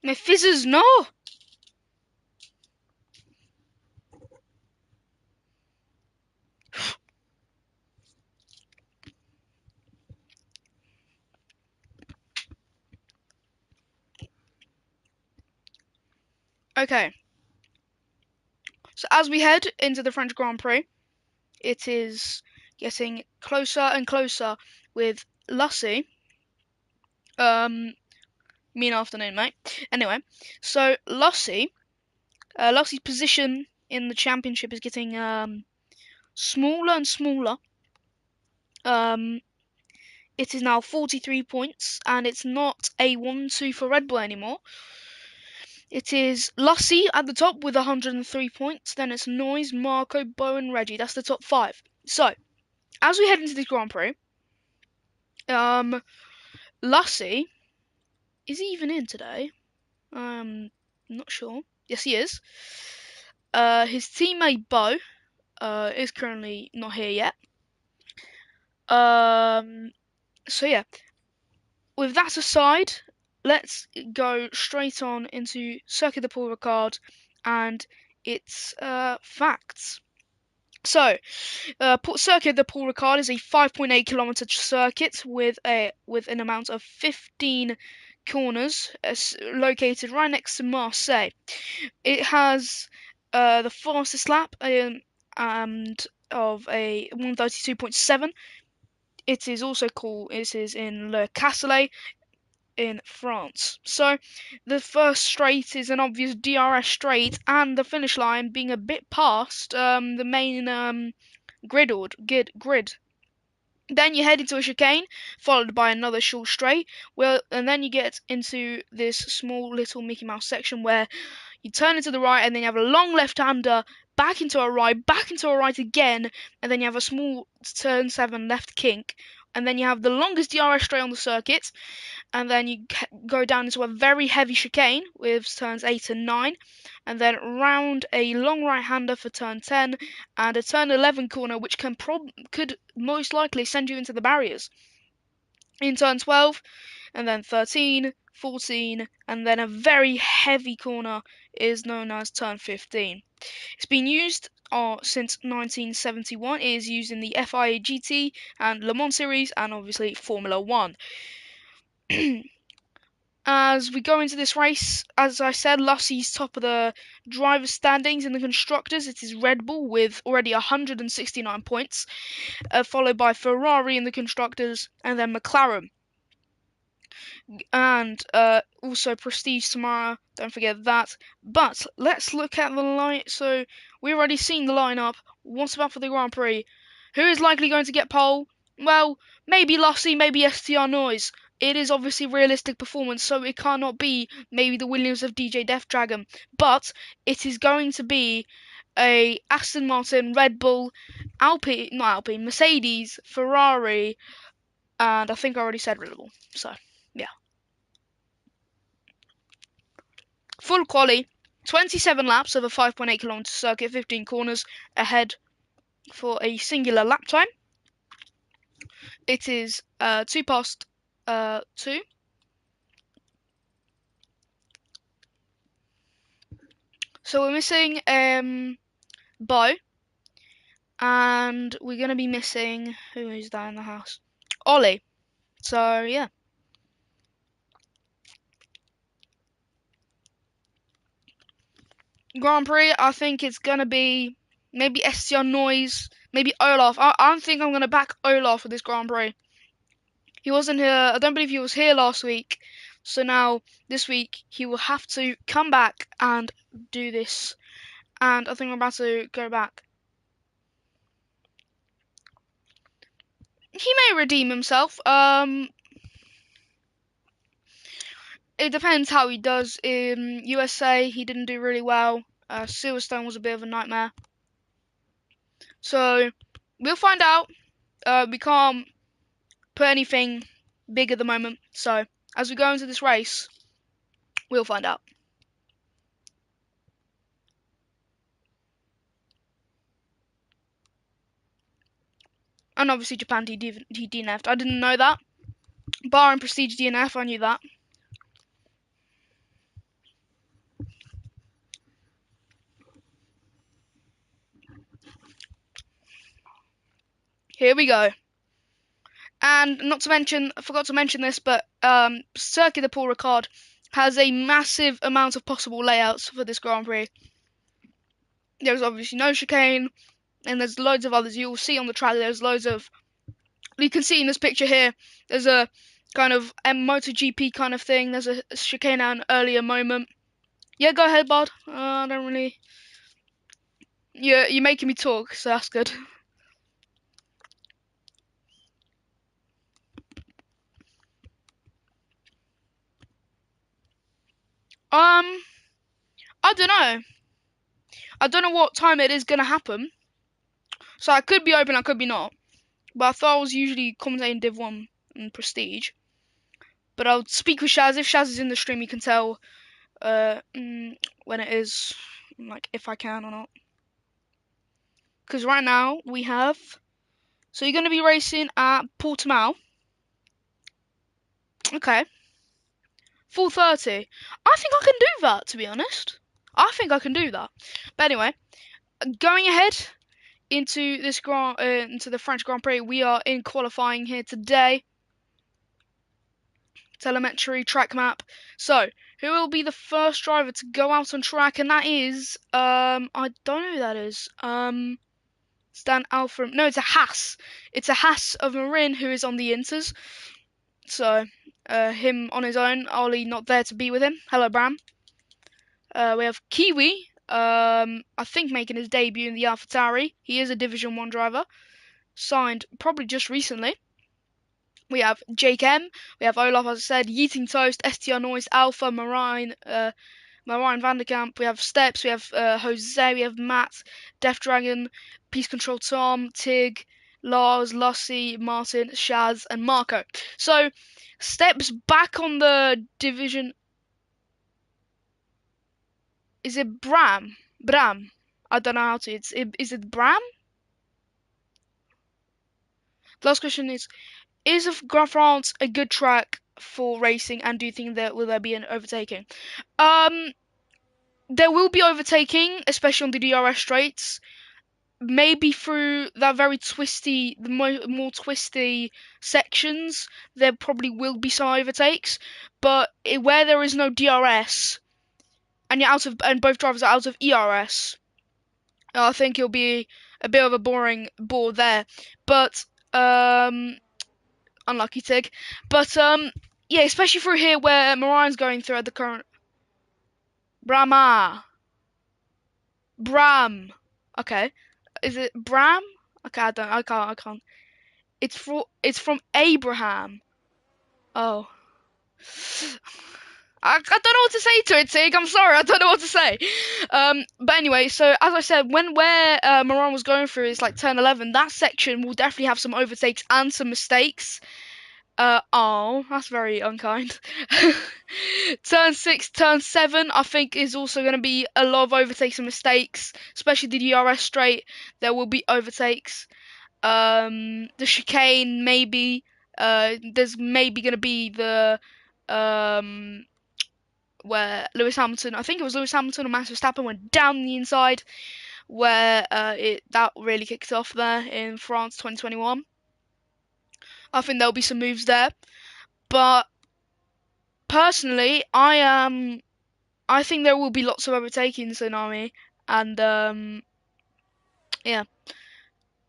My fizzes, no! Okay. So as we head into the French Grand Prix, it is getting closer and closer with Lussie. Mean afternoon, mate. Anyway, so Lussie's position in the championship is getting smaller and smaller. It is now 43 points, and it's not a 1-2 for Red Bull anymore. It is Lussie at the top with 103 points. Then it's Noise, Marco, Bo, and Reggie. That's the top 5. So, as we head into this Grand Prix, Lussie, is he even in today? Not sure. Yes, he is. His teammate Bo is currently not here yet. So yeah, with that aside, let's go straight on into Circuit de Paul Ricard and its facts. So, Circuit de Paul Ricard is a 5.8 kilometer circuit with an amount of 15 corners, located right next to Marseille. It has the fastest lap and of a 132.7. It is also called. It is in Le Castellet in France. So the first straight is an obvious DRS straight, and the finish line being a bit past the main grid. Then you head into a chicane, followed by another short straight. And then you get into this small little Mickey Mouse section where you turn into the right, and then you have a long left-hander, back into a right again, and then you have a small turn 7 left kink, and then you have the longest DRS straight on the circuit, and then you go down into a very heavy chicane with turns 8 and 9, and then round a long right-hander for turn 10, and a turn 11 corner which could most likely send you into the barriers. In turn 12, and then 13, 14, and then a very heavy corner is known as turn 15. It's been used since 1971. It is used in the FIA GT and Le Mans series, and obviously Formula 1. As we go into this race, as I said, Lussie's top of the driver standings. In the constructors, it is Red Bull with already 169 points, followed by Ferrari in the constructors, and then McLaren. And also Prestige tomorrow, don't forget that. But let's look at the line. So we've already seen the lineup. What's about for the Grand Prix? Who is likely going to get pole? Well, maybe Lussie, maybe STR Noise. It is obviously realistic performance, so it cannot be maybe the Williams of DJ Death Dragon. But it is going to be a Aston Martin, Red Bull, Mercedes, Ferrari, and I think I already said Red Bull. So, yeah. Full quali, 27 laps of a 5.8 kilometer circuit, 15 corners ahead for a singular lap time. It is 2 past 2. So we're missing Bo, and we're going to be missing, who is that in the house? Ollie. So, yeah. Grand Prix, I think it's going to be maybe STR Noise, maybe Olaf. I think I'm going to back Olaf for this Grand Prix. He wasn't here. I don't believe he was here last week. So now, this week, he will have to come back and do this. And I think I'm about to go back. He may redeem himself. It depends how he does. In USA, he didn't do really well. Silverstone was a bit of a nightmare. So, we'll find out. We can't put anything big at the moment. So, as we go into this race, we'll find out. And obviously Japan he DNF'd. I didn't know that. Bar and Prestige DNF, I knew that. Here we go. And not to mention, I forgot to mention this, but Circuit de Paul Ricard has a massive amount of possible layouts for this Grand Prix. There's obviously no chicane, and there's loads of others. You'll see on the track there's loads of... You can see in this picture here, there's a kind of MotoGP kind of thing. There's a chicane at an earlier moment. Yeah, go ahead, bud. I don't really... You're making me talk, so that's good. I don't know. I don't know what time it is going to happen. So I could be open, I could be not. But I thought I was usually commentating Div 1 and Prestige. But I'll speak with Shaz. If Shaz is in the stream, you can tell when it is, like, if I can or not. Because right now, we have... So you're going to be racing at Portimao. Okay. 4:30. I think I can do that, to be honest. I think I can do that. But anyway, going ahead into this into the French Grand Prix, we are in qualifying here today. Telemetry, track map. So, who will be the first driver to go out on track? And that is, I don't know who that is. Stan Alfa. No, it's a Haas. It's a Haas of Marin who is on the Inters. So, him on his own. Ollie not there to be with him. Hello, Bram. We have Kiwi. I think making his debut in the AlphaTauri. He is a Division 1 driver. Signed probably just recently. We have Jake M. We have Olaf, as I said, Yeeting Toast, STR Noise, Alpha, Marine van der Kamp. We have Steps. We have Jose. We have Matt, Death Dragon, Peace Control Tom, Tig, Lars, Lussie, Martin, Shaz, and Marco. So, Steps back on the division. Is it Bram? Bram. I don't know how to. Is it Bram? The last question is France a good track for racing, and do you think will there be an overtaking? There will be overtaking, especially on the DRS straights. Maybe through that very twisty, the more twisty sections, there probably will be some overtakes. But where there is no DRS, and both drivers are out of ERS, I think it'll be a bit of a boring bore there. But unlucky Tig. But yeah, especially through here where Marine's going through at the current. Bram. Okay. Is it Bram? Okay, I can't. It's from Abraham. Oh. I don't know what to say to it, Tig. I'm sorry, I don't know what to say. But anyway, so as I said, where Moran was going through is like turn 11, that section will definitely have some overtakes and some mistakes. Oh, that's very unkind. Turn 6, turn 7, I think is also going to be a lot of overtakes and mistakes, especially the DRS straight. There will be overtakes. The chicane, maybe. There's maybe going to be the where Lewis Hamilton, I think it was Lewis Hamilton or Max Verstappen went down the inside, where that really kicked off there in France 2021. I think there'll be some moves there, but personally, I think there will be lots of overtaking Tsunami, and yeah,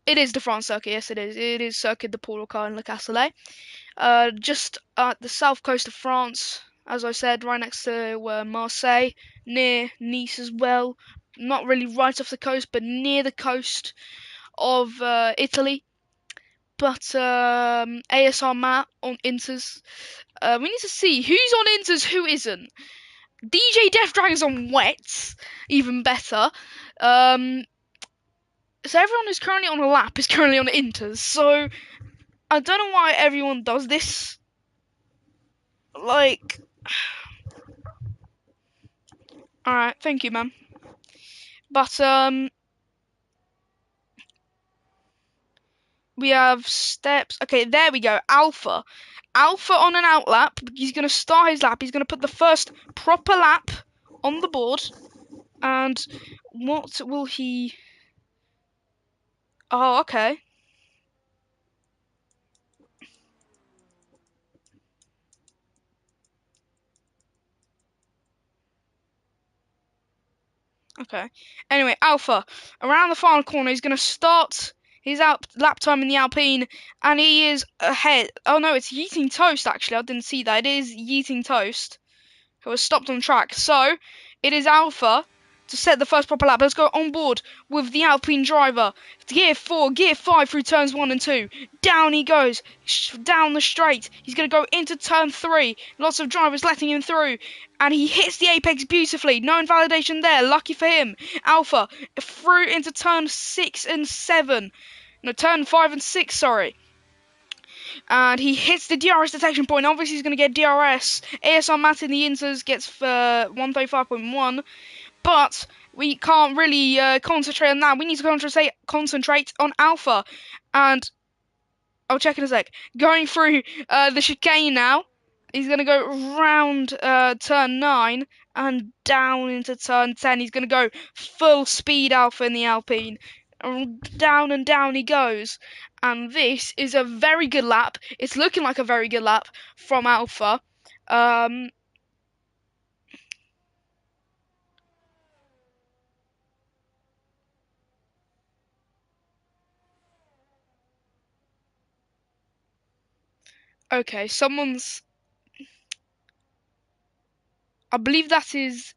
it is the France circuit. Yes, it is. It is Circuit de Paul Ricard in Le Castellet, just at the south coast of France. As I said, right next to Marseille, near Nice as well. Not really right off the coast, but near the coast of Italy. But ASR Matt on Inters. We need to see who's on Inters, who isn't. DJ Death Dragon's on Wets, even better. So everyone who's currently on a lap is currently on Inters. So I don't know why everyone does this. Like, alright, thank you, man. But we have Steps. Okay, there we go. Alpha on an out lap. He's going to start his lap. He's going to put the first proper lap on the board. And what will he... Oh, okay. Okay. Anyway, Alpha, around the final corner, he's going to start his lap time in the Alpine, and he is ahead. Oh no, it's Yeeting Toast, actually. I didn't see that. It is Yeeting Toast, who has stopped on track. So, it is Alpha to set the first proper lap. Let's go on board with the Alpine driver. Gear 4, Gear 5 through turns 1 and 2. Down he goes, down the straight. He's going to go into turn 3. Lots of drivers letting him through. And he hits the apex beautifully. No invalidation there. Lucky for him. Alpha through into turn 6 and 7. No, turn 5 and 6, sorry. And he hits the DRS detection point. Obviously, he's going to get DRS. ASR Matt in the Inters gets 135.1. But we can't really concentrate on that. We need to concentrate on Alpha. And I'll check in a sec. Going through the chicane now. He's going to go round turn 9 and down into turn 10. He's going to go full speed Alpha in the Alpine. Down and down he goes. And this is a very good lap. It's looking like a very good lap from Alpha. Okay, I believe that is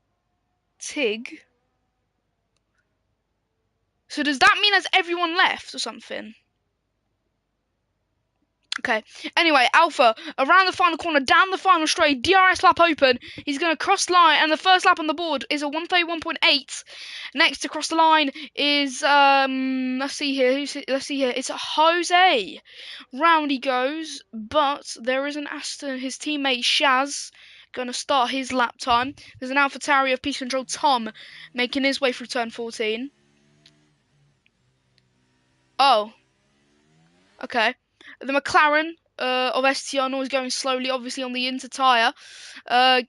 Tig. So does that mean has everyone left or something? Okay. Anyway, Alpha, around the final corner, down the final straight, DRS lap open. He's going to cross the line, and the first lap on the board is a 131.8. Next to cross the line is, let's see here. It's Jose. Round he goes, but there is an Aston, his teammate Shaz, going to start his lap time. There's an AlphaTauri of Peace Control Tom making his way through turn 14. Oh. Okay. The McLaren of STR is going slowly, obviously on the inter tyre.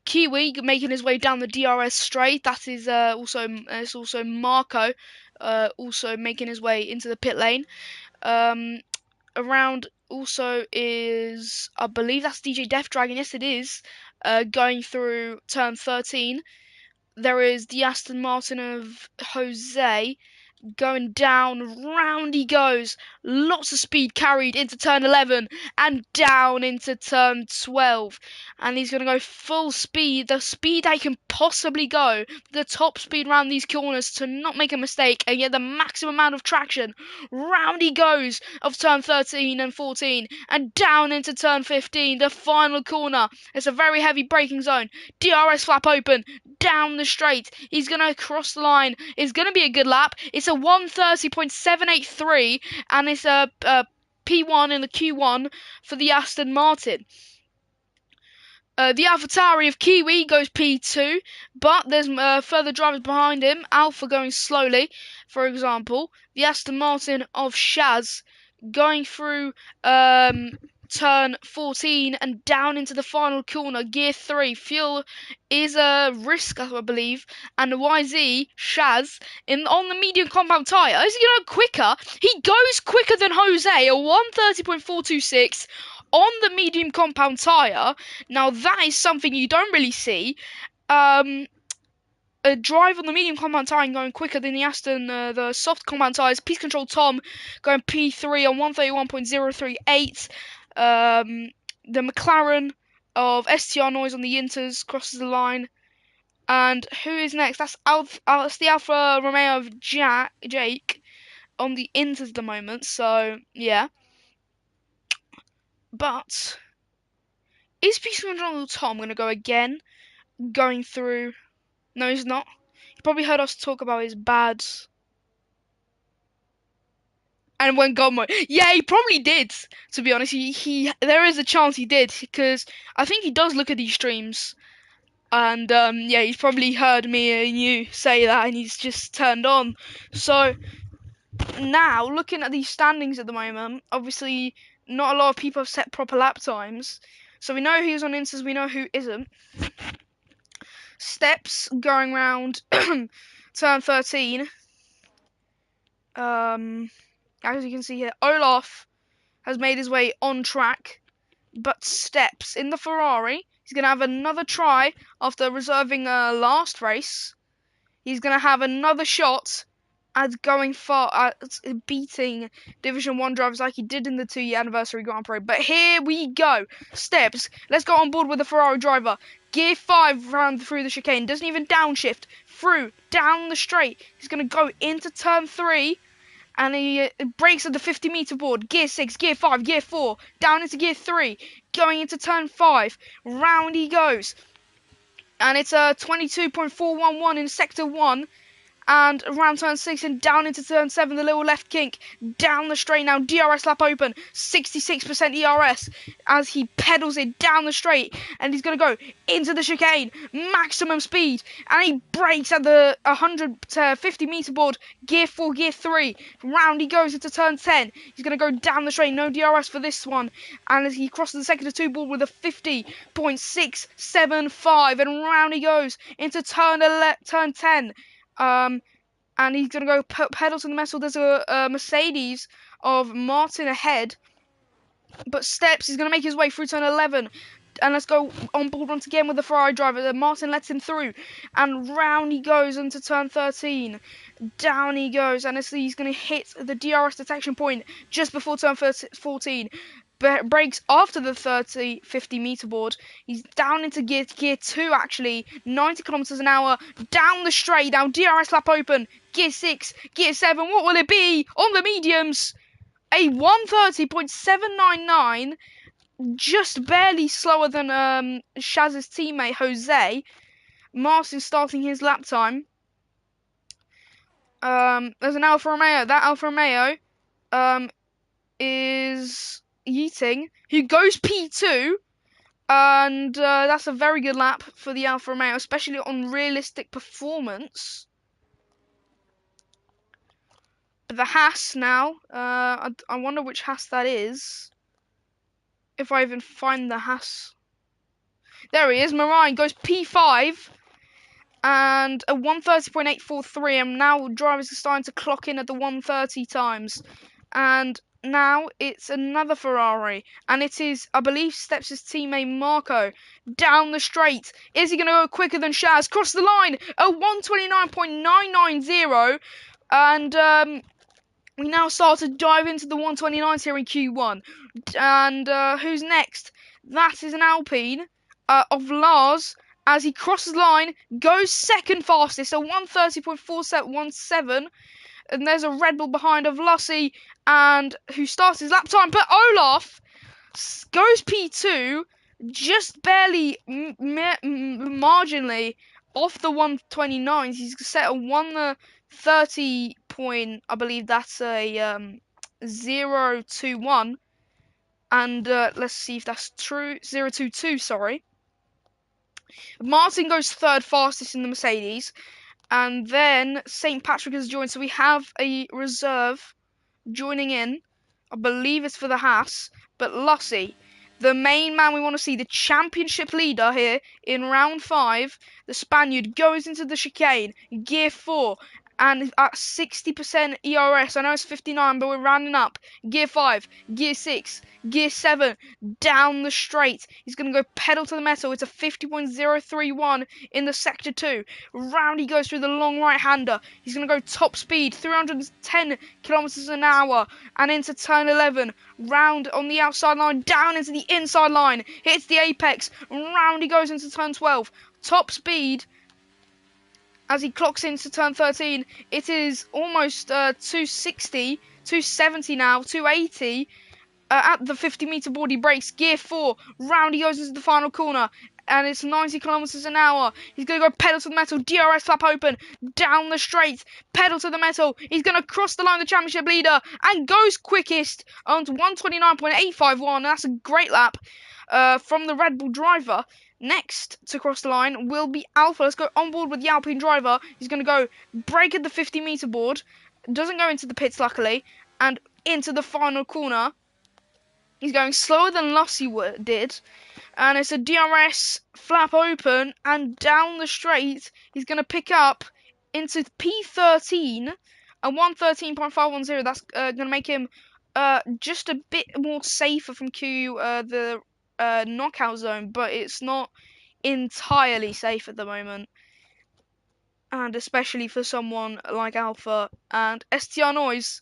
Kiwi making his way down the DRS straight. That is also Marco, also making his way into the pit lane. Around also is, I believe that's DJ Death Dragon. Yes, it is. Going through turn 13. There is the Aston Martin of Jose. Going down, round he goes, lots of speed carried into turn 11 and down into turn 12, and he's going to go full speed, the speed they can possibly go, the top speed around these corners to not make a mistake and get the maximum amount of traction. Round he goes of turn 13 and 14 and down into turn 15, the final corner. It's a very heavy braking zone. DRS flap open, down the straight. He's going to cross the line. It's going to be a good lap. It's a 130.783 and it's a P1 in the Q1 for the Aston Martin. The AlphaTauri of Kiwi goes P2, but there's further drivers behind him. Alpha going slowly, for example. The Aston Martin of Shaz going through turn 14 and down into the final corner, gear 3. Fuel is a risk, I believe, and the YZ Shaz on the medium compound tyre. Is he going to go quicker? He goes quicker than Jose, a 130.426 on the medium compound tyre. Now that is something you don't really see. A drive on the medium compound tyre and going quicker than the Aston, the soft compound tyres. Peace Control Tom going P3 on 131.038. The McLaren of STR Noise on the Inters crosses the line. And who is next? That's the Alfa Romeo of Jake on the Inters at the moment. So, yeah. But is Peace Control Tom going to go again? Going through... No, he's not. He probably heard us talk about his bad... And went God mode. Yeah, he probably did. To be honest, there is a chance he did because I think he does look at these streams, and yeah, he's probably heard me and you say that, and he's just turned on. So now, looking at these standings at the moment, obviously not a lot of people have set proper lap times, so we know who's on Instas, we know who isn't. Steps going round turn 13. As you can see here, Olaf has made his way on track, but Steps in the Ferrari, he's going to have another try after reserving a last race. He's going to have another shot at going far, at beating Division 1 drivers like he did in the 2-year anniversary Grand Prix. But here we go. Steps. Let's go on board with the Ferrari driver. Gear 5 round through the chicane. Doesn't even downshift. Through, down the straight. He's going to go into turn 3. And he brakes at the 50-meter board. Gear 6, Gear 5, Gear 4. Down into Gear 3. Going into turn 5. Round he goes. And it's a 22.411 in Sector 1. And around turn 6 and down into turn 7, the little left kink. Down the straight now, DRS lap open. 66% ERS as he pedals it down the straight. And he's going to go into the chicane. Maximum speed. And he brakes at the 150 meter board. Gear 4, Gear 3. Round he goes into turn 10. He's going to go down the straight. No DRS for this one. And as he crosses the sector 2 board with a 50.675. And round he goes into turn 10. And he's going to go pedal to the metal. There's a Mercedes of Martin ahead. But Steps is going to make his way through turn 11. And let's go on board once again with the Ferrari driver. Martin lets him through. And round he goes into turn 13. Down he goes. And he's going to hit the DRS detection point just before turn 14. Brakes after the 50 meter board. He's down into gear 2 actually. 90 kilometers an hour. Down the straight. Now DRS lap open. Gear 6. Gear 7. What will it be on the mediums? A 130.799. Just barely slower than Shaz's teammate Jose. Martin starting his lap time. There's an Alfa Romeo. That Alfa Romeo is yeeting, who goes P2, and that's a very good lap for the Alfa Romeo, especially on realistic performance. But the Haas now, I wonder which Haas that is, if I even find the Haas. There he is. Marine goes P5 and a 130.843, and now drivers are starting to clock in at the 130 times. And now it's another Ferrari, and it is, I believe, Steps' teammate Marco down the straight. Is he going to go quicker than Shaz? Cross the line, a 129.990, and we now start to dive into the 129s here in Q1. And who's next? That is an Alpine of Lars. As he crosses line, goes second fastest, a 130.4717. And there's a Red Bull behind of Lussi, and who starts his lap time. But Olaf goes P2, just barely, marginally off the 129s. He's set a 130 point, I believe that's a 021. And let's see if that's true. 022, sorry. Martin goes third fastest in the Mercedes. And then St. Patrick has joined. So we have a reserve joining in. I believe it's for the Haas. But Lussi, the main man we want to see, the championship leader here in round 5, the Spaniard goes into the chicane, gear 4. And at 60% ERS, I know it's 59, but we're rounding up. Gear 5, Gear 6, Gear 7, down the straight. He's going to go pedal to the metal. It's a 50.031 in the Sector 2. Round he goes through the long right-hander. He's going to go top speed, 310 kilometers an hour, and into turn 11. Round on the outside line, down into the inside line. Hits the apex. Round he goes into turn 12. Top speed. As he clocks into turn 13, it is almost 260, 270 now, 280. At the 50-meter board, he brakes. Gear 4, round he goes into the final corner. And it's 90 kilometers an hour. He's going to go pedal to the metal, DRS flap open, down the straight, pedal to the metal. He's going to cross the line, the championship leader, and goes quickest on 129.851. That's a great lap from the Red Bull driver. Next to cross the line will be Alpha. Let's go on board with the Alpine driver. He's going to go brake at the 50-meter board. Doesn't go into the pits, luckily. And into the final corner. He's going slower than Lussi did. And it's a DRS flap open. And down the straight, he's going to pick up into P13. A 113.510. That's going to make him just a bit more safer from the knockout zone, but it's not entirely safe at the moment. and especially for someone like Alpha. And STR Noise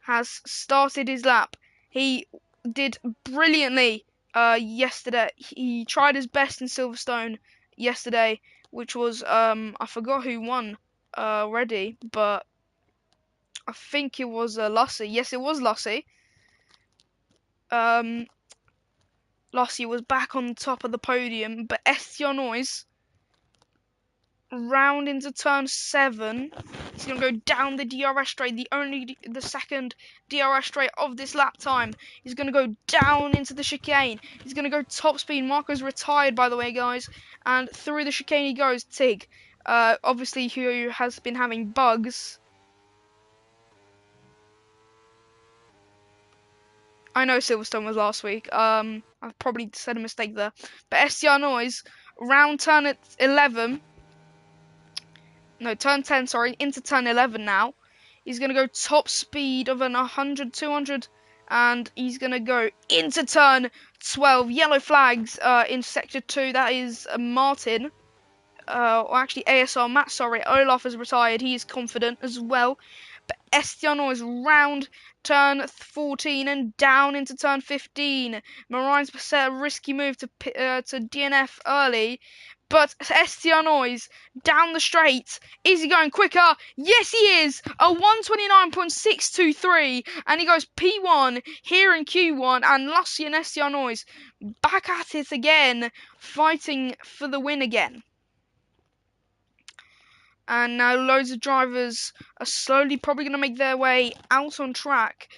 has started his lap. He did brilliantly yesterday. He tried his best in Silverstone yesterday, which was I forgot who won already, but I think it was Lassie. Yes, it was Lassie. Um, Lassie was back on top of the podium, but STR Noise round into turn 7. He's going to go down the DRS straight, the second DRS straight of this lap time. He's going to go down into the chicane. He's going to go top speed. Marco's retired, by the way, guys. And through the chicane he goes. Tig, obviously, who has been having bugs. I know Silverstone was last week. I probably said a mistake there. But STR Noise, round turn at 11. No, turn 10, sorry, into turn 11 now. He's going to go top speed of an 100, 200, and he's going to go into turn 12. Yellow flags in sector 2. That is Martin. Or actually ASR Matt, sorry. Olaf has retired. He is confident as well. But Estiano is round turn 14 and down into turn 15. Marine's set a risky move to DNF early. But Estianois down the straight. Is he going quicker? Yes, he is. A 129.623. And he goes P1 here in Q1. And Lassie and Estianois back at it again, fighting for the win again. And now loads of drivers are slowly probably going to make their way out on track.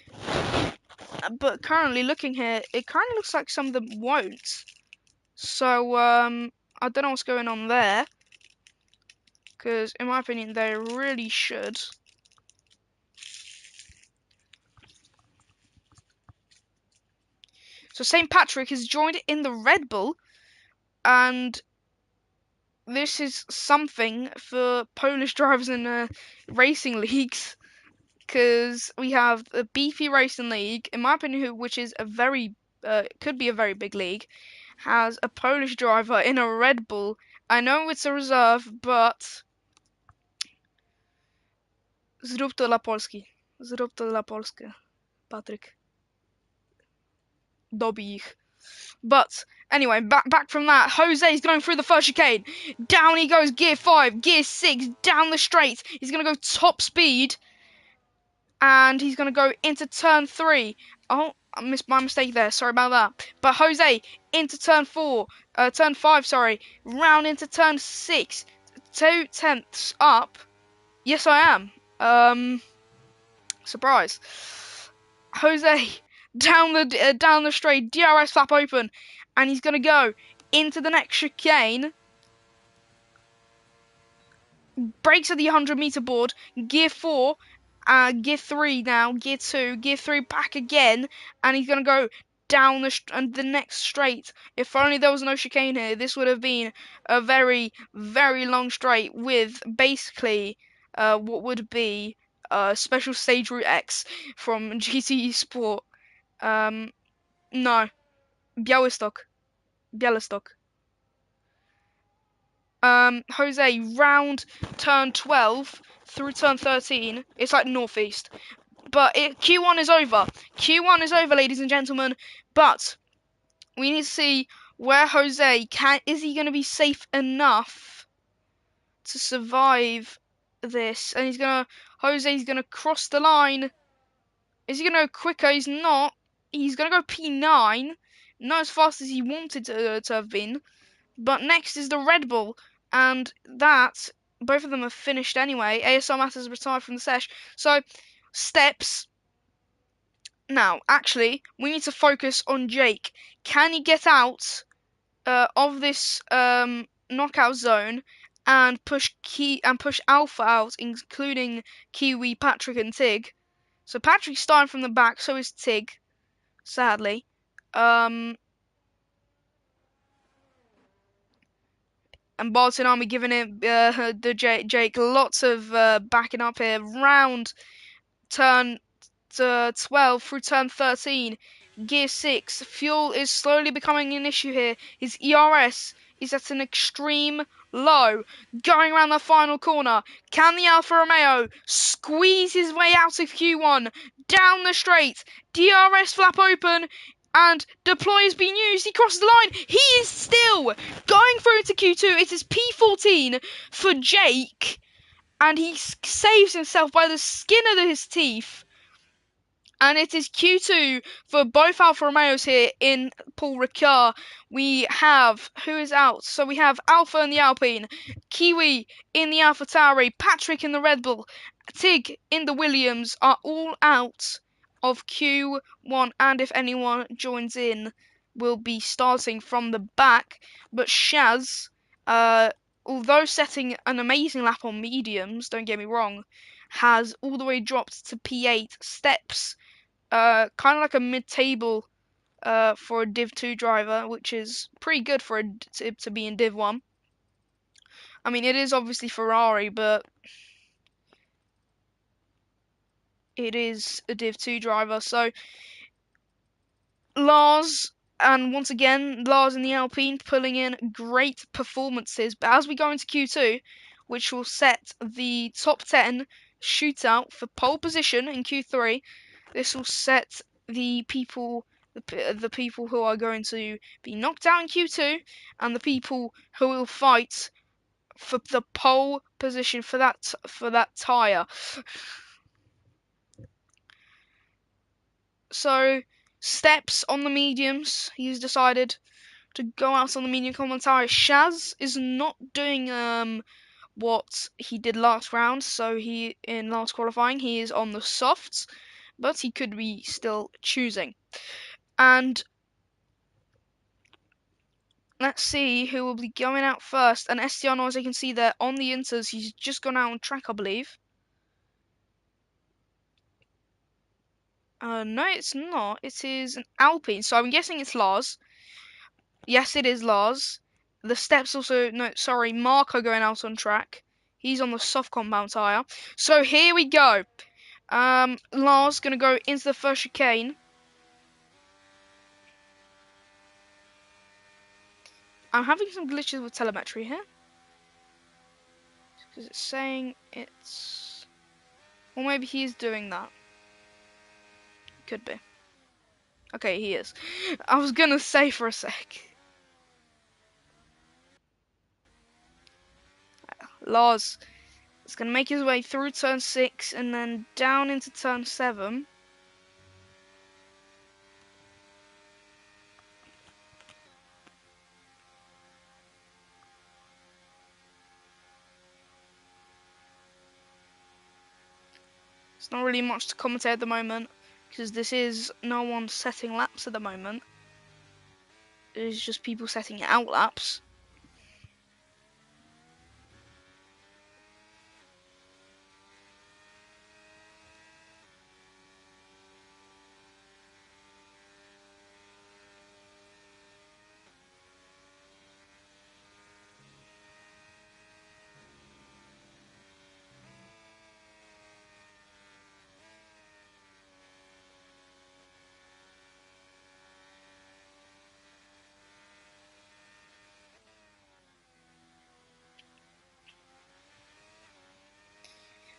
But currently looking here, it kind of looks like some of them won't. So, I don't know what's going on there. Because, in my opinion, they really should. So, St. Patrick has joined in the Red Bull. And this is something for Polish drivers in racing leagues. Because we have the BP Racing League, in my opinion, which is a very, could be a very big league, has a Polish driver in a Red Bull. I know it's a reserve, but zrób to dla Polski. Zrób to dla Polski, Patryk. Dobij ich. But anyway, back from that, Jose's going through the first chicane. Down he goes, gear 5, gear 6, down the straight. He's going to go top speed. And he's going to go into turn 3. Oh, I missed my mistake there. Sorry about that. But Jose into turn 5, sorry. Round into turn 6. 2/10 up. Yes, I am. Surprise. Jose down the straight. DRS flap open. And he's going to go into the next chicane. Brakes at the 100-meter board. Gear 4. Gear 3 now, gear 2, gear 3 back again, and he's going to go down the next straight. If only there was no chicane here, this would have been a very, very long straight with basically what would be Special Stage Route X from GTE Sport. No, Białystok. Jose, round turn 12 through turn 13. It's like northeast. But Q1 is over. Q1 is over, ladies and gentlemen. But we need to see where Jose is he going to be safe enough to survive this? And Jose's going to cross the line. Is he going to go quicker? He's not. He's going to go P9. Not as fast as he wanted to have been. But next is the Red Bull. And that, both of them have finished anyway. ASR Matters retired from the sesh. So, steps. Now, actually, we need to focus on Jake. Can he get out of this knockout zone and push Alpha out, including Kiwi, Patrick, and Tig? So Patrick's starting from the back, so is Tig, sadly. And Barton Army giving it the Jake lots of backing up here. Round turn 12 through turn 13. Gear 6. Fuel is slowly becoming an issue here. His ERS is at an extreme low, going around the final corner. Can the Alfa Romeo squeeze his way out of Q1, down the straight, DRS flap open, and deploy is being used. He crosses the line. He is still going through to Q2. It is P14 for Jake, and he saves himself by the skin of his teeth. And it is Q2 for both Alfa Romeos here in Paul Ricard. We have, who is out? So we have Alfa in the Alpine, Kiwi in the AlphaTauri, Patrick in the Red Bull, Tig in the Williams are all out of Q1. And if anyone joins in, will be starting from the back. But Shaz, although setting an amazing lap on mediums, don't get me wrong, has all the way dropped to P8 steps. Kind of like a mid-table for a Div 2 driver, which is pretty good for to be in Div 1. I mean, it is obviously Ferrari, but it is a Div 2 driver. So Lars, and once again, Lars in the Alpine pulling in great performances. But as we go into Q2, which will set the top 10 shootout for pole position in Q3, this will set the people who are going to be knocked out in Q2 and the people who will fight for the pole position for that tire. So steps on the mediums. He's decided to go out on the medium common tire. Shaz is not doing what he did last round. So he in last qualifying he is on the softs, but he could be still choosing. And let's see who will be going out first. And Estiano, as you can see there on the inters, he's just gone out on track, I believe. No, it's not. It is an Alpine. So I'm guessing it's Lars. Yes, it is Lars. The steps also, no, sorry, Marco going out on track. He's on the soft compound tyre. So here we go. Lars going to go into the first chicane. I'm having some glitches with telemetry here. Because it's saying it's... Or maybe he's doing that. Could be. Okay, he is. I was going to say for a sec. Lars is going to make his way through turn 6 and then down into turn 7. It's not really much to commentate at the moment because this is no one setting laps at the moment. It is just people setting out laps.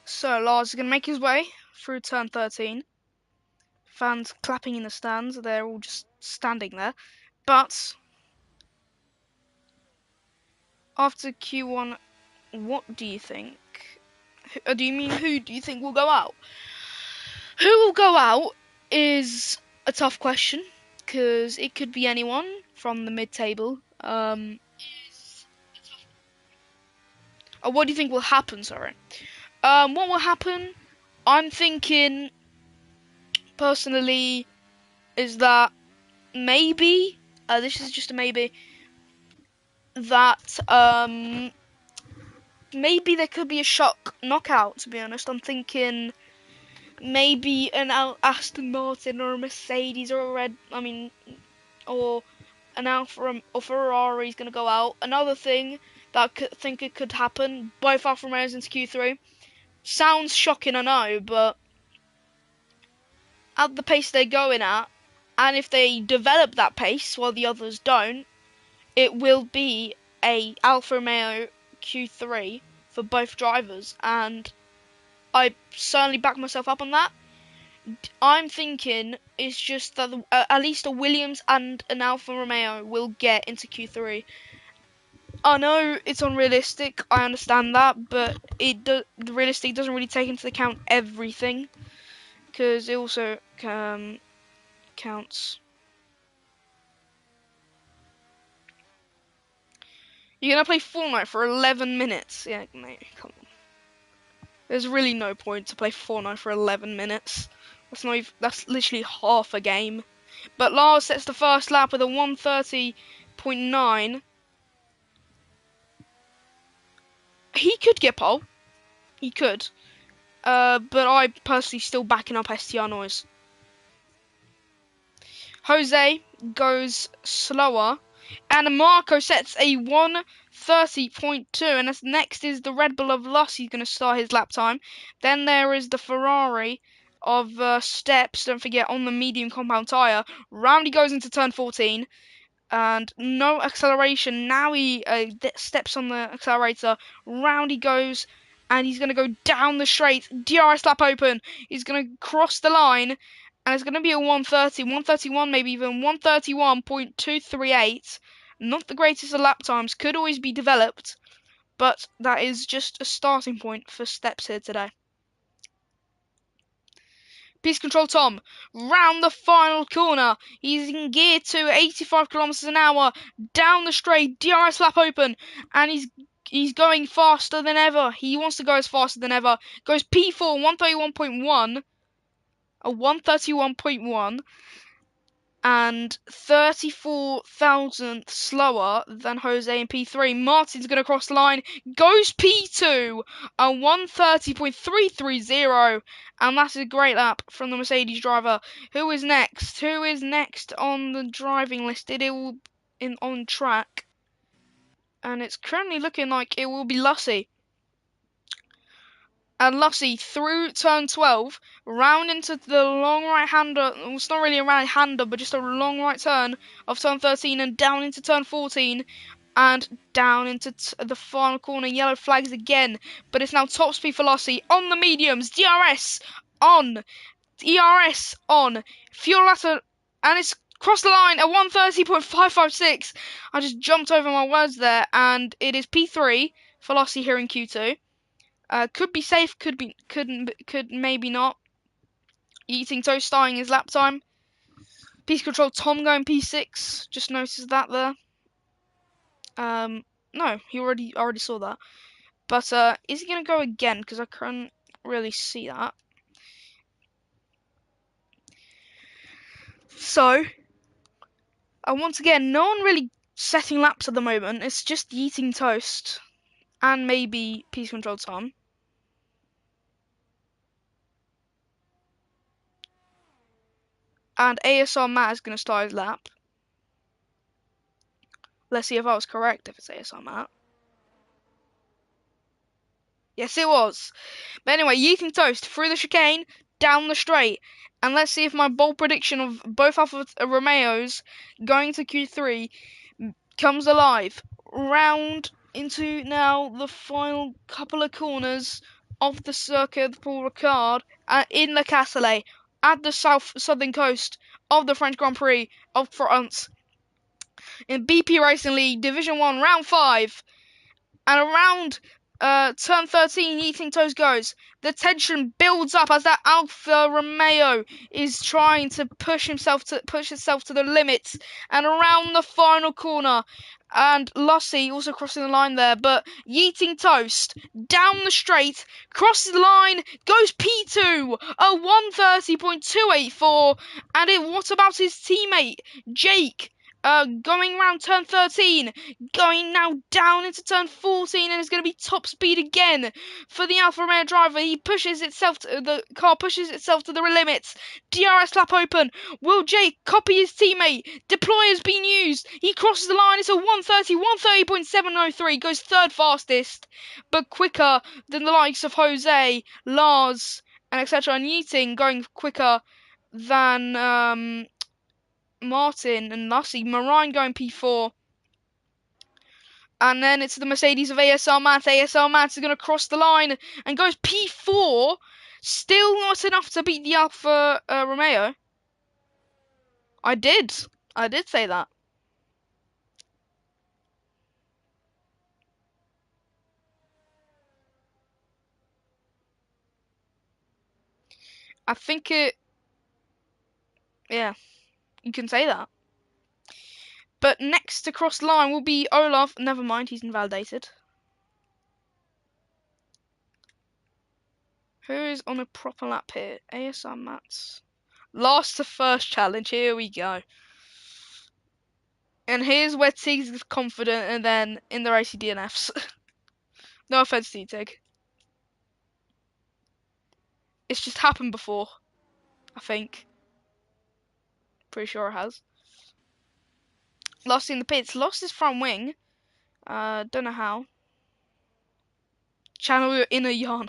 So Lars is going to make his way through turn 13. Fans clapping in the stands. They're all just standing there. But after Q1, what do you think? Do you mean who do you think will go out? Who will go out is a tough question because it could be anyone from the mid-table. What do you think will happen? Sorry. What will happen? I'm thinking personally is that maybe this is just a maybe that maybe there could be a shock knockout. To be honest, I'm thinking maybe an Aston Martin or a Mercedes or a or an Alfa or Ferrari is going to go out. Another thing that I think it could happen, both Alfa Romeos into Q3. Sounds shocking, I know, but at the pace they're going at, and if they develop that pace while the others don't, it will be a Alfa Romeo Q3 for both drivers, and I certainly back myself up on that. I'm thinking it's just that at least a Williams and an Alfa Romeo will get into Q3. I know it's unrealistic, I understand that, but the realistic doesn't really take into account everything, because it also counts. You're gonna play Fortnite for 11 minutes? Yeah, mate, come on. There's really no point to play Fortnite for 11 minutes. That's literally half a game. But Lars sets the first lap with a 1:30.9. He could get pole. He could. But I personally still backing up STR Noise. Jose goes slower. And Marco sets a 1:30.2. And next is the Red Bull of Luss. He's going to start his lap time. Then there is the Ferrari of Steps. Don't forget, on the medium compound tyre. Round he goes into turn 14. And no acceleration. Now he steps on the accelerator. Round he goes, and he's going to go down the straight. DRS lap open. He's going to cross the line, and it's going to be a 1:30, 1:31, maybe even 1:31.238. Not the greatest of lap times. Could always be developed, but that is just a starting point for Steps here today. Piste Control Tom, round the final corner. He's in gear 2 at 85 kilometers an hour, down the straight, DRS lap open, and he's going faster than ever. He wants to go as faster than ever. Goes P4, 1:31.1, a 1:31.1, and 34 thousandths slower than Jose in P3. Martin's going to cross the line, goes P2, a 1:30.330, and that's a great lap from the Mercedes driver. Who is next? Who is next on the driving list? It will on track, and it's currently looking like it will be Lussy. And Lussy through turn 12, round into the long right-hander. It's not really a right-hander, but just a long right turn of turn 13, and down into turn 14, and down into the final corner. Yellow flags again, but it's now top speed for Lussy on the mediums. DRS on, DRS on, fuel ladder, and it's crossed the line at 1:30.556. I just jumped over my words there, and it is P3 for Lussy here in Q2. Could be safe, could maybe not. Eating Toast starting his lap time. Piste Control Tom going P6. Just noticed that there. No, he already saw that. But is he gonna go again? Because I couldn't really see that. So, once again, no one really setting laps at the moment. It's just Eating Toast and maybe Piste Control Tom. And ASR Matt is going to start his lap. Let's see if I was correct, if it's ASR Matt. Yes, it was. But anyway, Yeeting Toast through the chicane, down the straight. And let's see if my bold prediction of both Alfa Romeos going to Q3 comes alive. Round into now the final couple of corners of the circuit for Ricard in Le Castellet at the southern coast of the French Grand Prix of France. In BP Racing League Division 1 Round 5. And around turn 13, Yeeting Toes goes. The tension builds up as that Alfa Romeo is trying to push itself to the limits. And around the final corner, and Lussy also crossing the line there, but Yeeting Toast down the straight, crosses the line, goes P2, a 1:30.284. And what about his teammate, Jake? Going around turn 13, going now down into turn 14, and it's going to be top speed again for the Alfa Romeo driver. The car pushes itself to the limits. DRS lap open. Will Jake copy his teammate? Deploy has been used. He crosses the line. It's a 1:30.703. Goes third fastest, but quicker than the likes of Jose, Lars, and etc. And Yeeting going quicker than Martin and Lussy. Marine going P4. And then it's the Mercedes of ASR Matt. ASR Matt is going to cross the line and goes P4. Still not enough to beat the Alfa Romeo. I did say that. I think it. Yeah, you can say that. But next to cross the line will be Olaf. Never mind, he's invalidated. Who is on a proper lap here? ASR Mats. Last to first challenge. Here we go. And here's where Tiggs is confident, and then in the race he DNFs. No offense to you, Tig. It's just happened before, I think. Pretty sure it has. Lost in the pits. Lost his front wing. Don't know how. Channel inner Yano.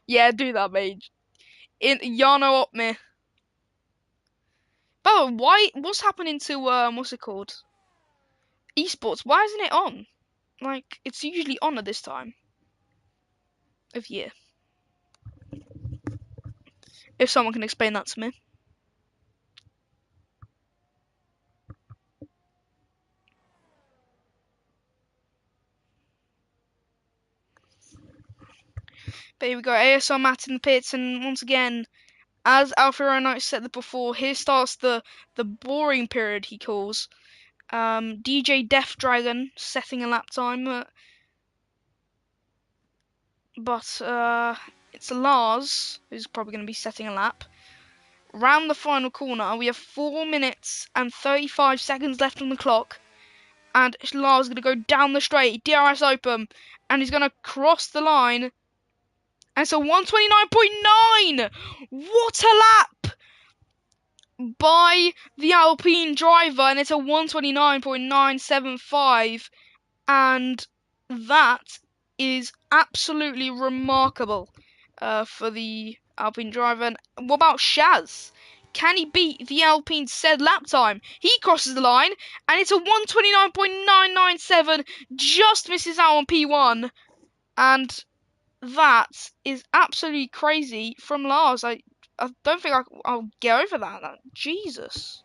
Yeah, do that, mate. In Yano up me. But why? What's happening to what's it called? Esports. Why isn't it on? Like it's usually on at this time of year. If someone can explain that to me. But here we go. ASR Matt in the pits, and once again, as Alpha Romeo said before, here starts the boring period he calls. DJ Death Dragon setting a lap time, but it's Lars who's probably going to be setting a lap. Round the final corner, we have 4 minutes and 35 seconds left on the clock, and Lars is going to go down the straight, DRS open, and he's going to cross the line, and it's a 129.9! What a lap by the Alpine driver, and it's a 129.975, and that is absolutely remarkable for the Alpine driver. And what about Shaz? Can he beat the Alpine said lap time? He crosses the line, and it's a 129.997, just misses out on P1, and that is absolutely crazy from Lars. I don't think I'll get over that. Jesus.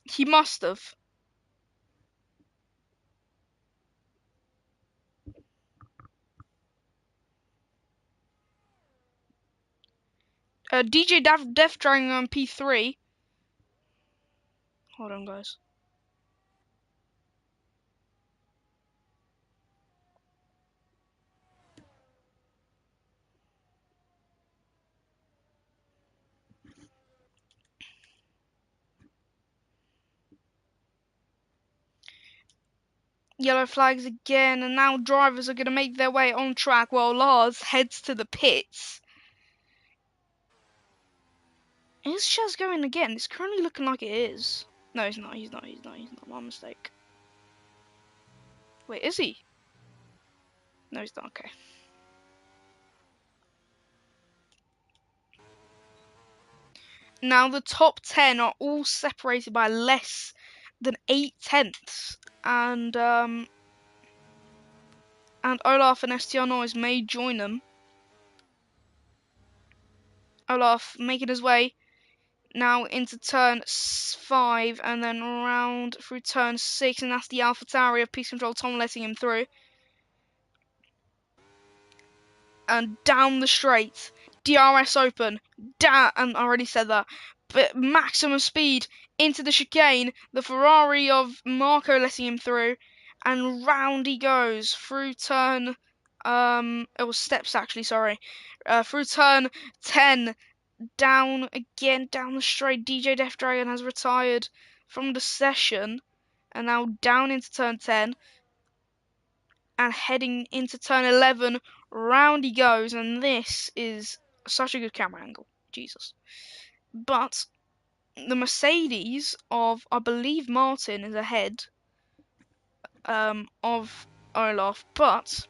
He must have. DJ Death Dragon on P3. Hold on, guys. Yellow flags again, and now drivers are going to make their way on track while Lars heads to the pits. Is Shaz going again? It's currently looking like it is. No, he's not. He's not. My mistake. Wait, is he? No, he's not. Okay. Now the top 10 are all separated by less than 8/10, and Olaf and STR Noise may join them. Olaf making his way now into turn 5 and then round through turn 6, and that's the AlphaTauri of Peace Control Tom letting him through. And down the straight, DRS open, and I already said that, but maximum speed into the chicane, the Ferrari of Marco letting him through, and round he goes through turn, it was steps actually, sorry, through turn 10, down again, down the straight. DJ Death Dragon has retired from the session, and now down into turn 10, and heading into turn 11, round he goes, and this is such a good camera angle. Jesus. But the Mercedes of, I believe, Martin is ahead of Olaf, but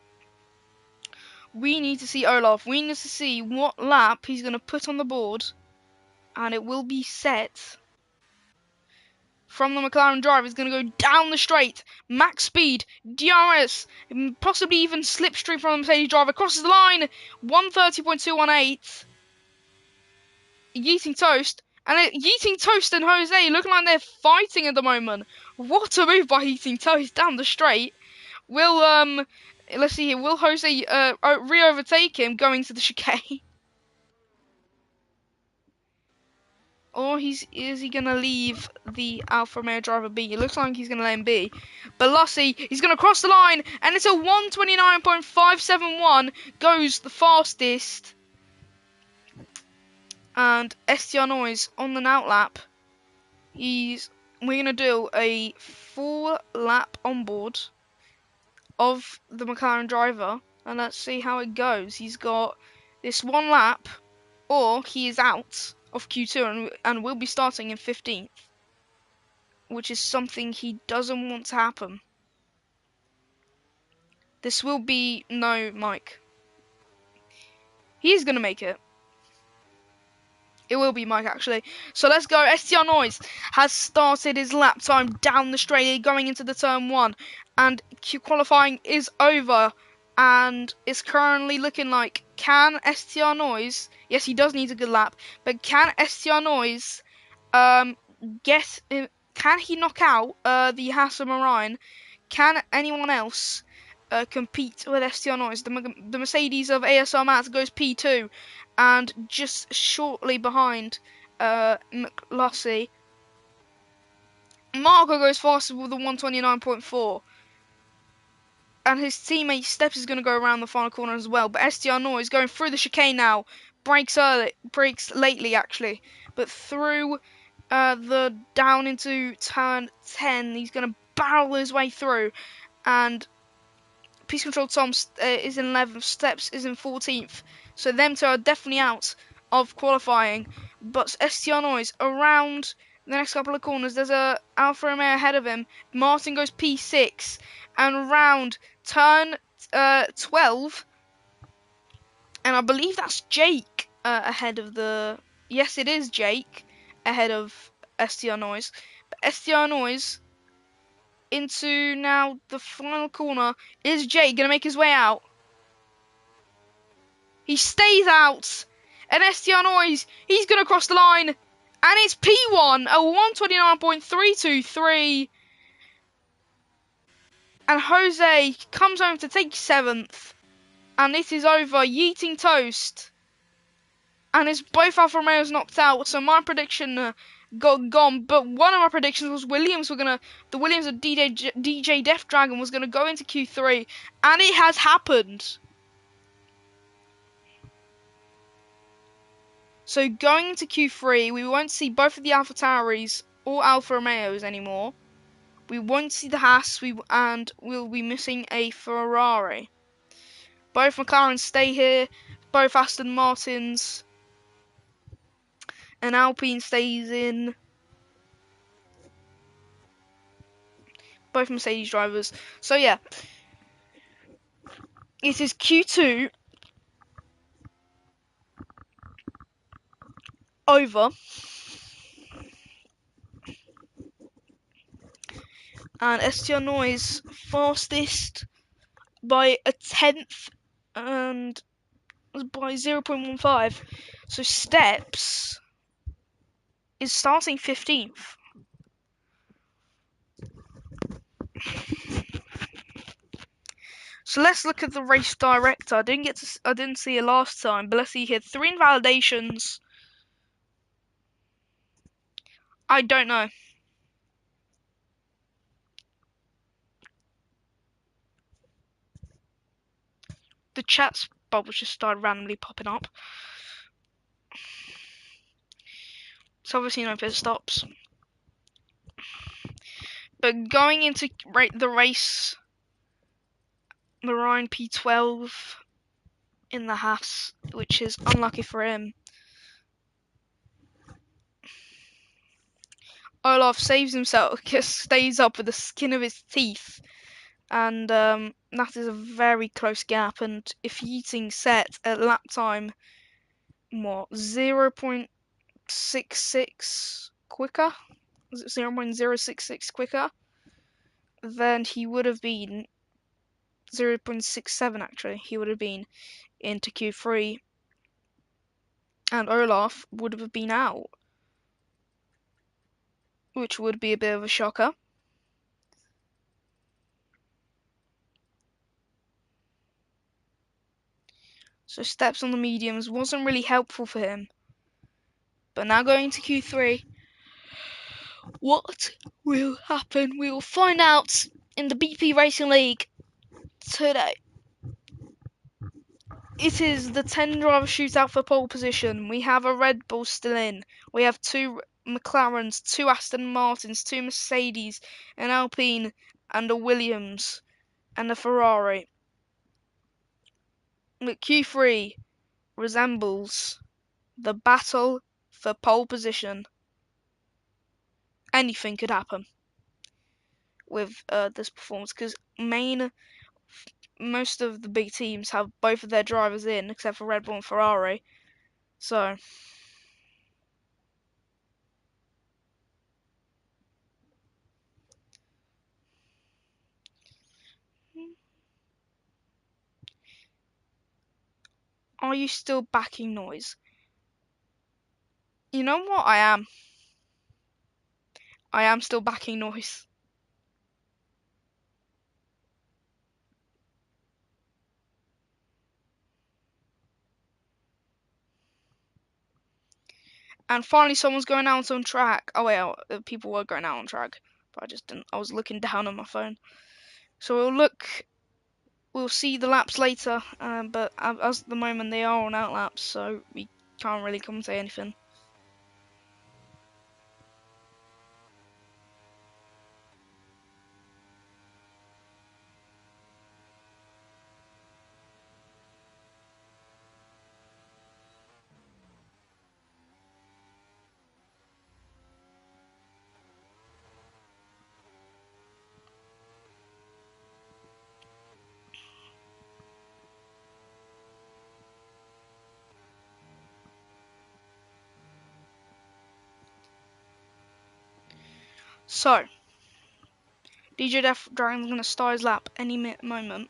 we need to see Olaf. We need to see what lap he's going to put on the board, and it will be set from the McLaren driver. Is going to go down the straight, max speed, DRS, possibly even slipstream from the Mercedes driver, crosses the line, 130.218, Yeeting Toast. And Yeeting Toast and Jose looking like they're fighting at the moment. What a move by Yeeting Toast down the straight. Will let's see here. Will Jose re-overtake him going to the chicane? Or is he gonna leave the Alfa Romeo driver be? It looks like he's gonna let him be. But Lussi, he's gonna cross the line, and it's a 129.571, goes the fastest. And Estienne Noise on the out lap. We're gonna do a full lap on board of the McLaren driver, and let's see how it goes. He's got this one lap, or he is out of Q2 and will be starting in 15th, which is something he doesn't want to happen. This will be no Mike. He's gonna make it. It will be Mike, actually. So let's go. Estienne Noise has started his lap time down the straight, going into the turn 1. And qualifying is over. And it's currently looking like, can Estienne Noise... Yes, he does need a good lap. But can Estienne Noise get... Can he knock out the Haas and Marine? Can anyone else compete with Estienne Noise? The Mercedes of ASR Mats goes P2. And just shortly behind Lussi, Marco goes faster with a 129.4. And his teammate Steps is going to go around the final corner as well. But Estienne Noise going through the chicane now. Brakes lately, actually. But through the down into turn 10, he's going to barrel his way through. And Peace Control Tom is in 11th, Steps is in 14th. So them two are definitely out of qualifying. But Estienne Noise around the next couple of corners. There's a Alfa Romeo ahead of him. Martin goes P6. And round turn 12. And I believe that's Jake ahead of the... Yes, it is Jake ahead of Estienne Noise. But Estienne Noise into now the final corner. Is Jake going to make his way out? He stays out. And Estienne Noise, he's going to cross the line. And it's P1, a 129.323. And Jose comes home to take 7th. And this is over. Yeeting Toast. And it's both Alfa Romeos knocked out. So my prediction got gone. But one of my predictions was the Williams of DJ Death Dragon was going to go into Q3. And it has happened. So going into Q3, we won't see both of the AlphaTauris or Alfa Romeos anymore. We won't see the Haas, and we'll be missing a Ferrari. Both McLarens stay here, both Aston Martins, and Alpine stays in. Both Mercedes drivers. So yeah, it is Q2 over. And Estienne Noise fastest by a 10th and by 0.15. So Steps is starting 15th. So let's look at the race director. I didn't see it last time, but let's see here. 3 invalidations. I don't know. The chat bubbles just started randomly popping up. So obviously no pit stops. But going into the race, Marine P12 in the Haas, which is unlucky for him. Olaf saves himself, just stays up with the skin of his teeth, and that is a very close gap. And if Yeating set at lap time, what, 0.66 quicker? Was it 0.066 quicker? Then he would have been 0.67 actually. He would have been into Q3, and Olaf would have been out, which would be a bit of a shocker. So steps on the mediums wasn't really helpful for him. But now going to Q3, what will happen? We will find out in the BP Racing League today. It is the 10 driver shootout for pole position. We have a Red Bull still in. We have 2 McLarens, 2 Aston Martins, 2 Mercedes, an Alpine, and a Williams, and a Ferrari. But Q3 resembles the battle for pole position. Anything could happen with this performance because most of the big teams have both of their drivers in, except for Red Bull and Ferrari. So, are you still backing noise? You know what? I am. I am still backing noise. And finally, someone's going out on track. Oh wait, people were going out on track, but I just didn't. I was looking down on my phone. So we'll look. We'll see the laps later. But as at the moment, they are on out laps, so we can't really come and say anything. So, DJ Def Dragon's going to start his lap any moment.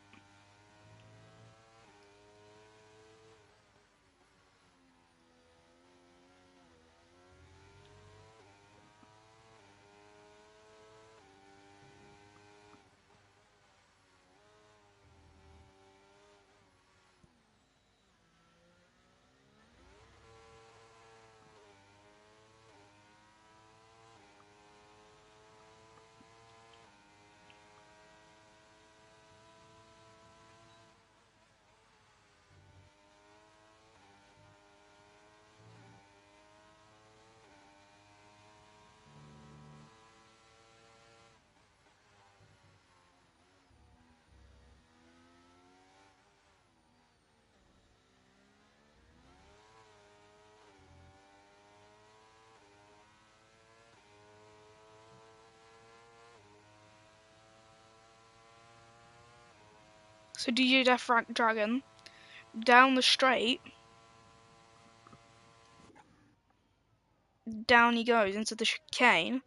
So DJ Def Dragon down the straight. Down he goes into the chicane.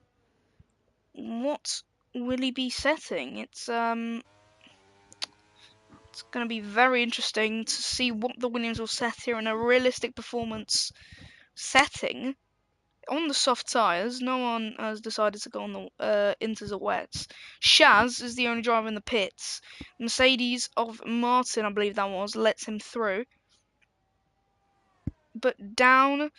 What will he be setting? It's going to be very interesting to see what the Williams will set here in a realistic performance setting. On the soft tyres, no one has decided to go on the into the wets. Shaz is the only driver in the pits. Mercedes of Martin, I believe that was, lets him through. But down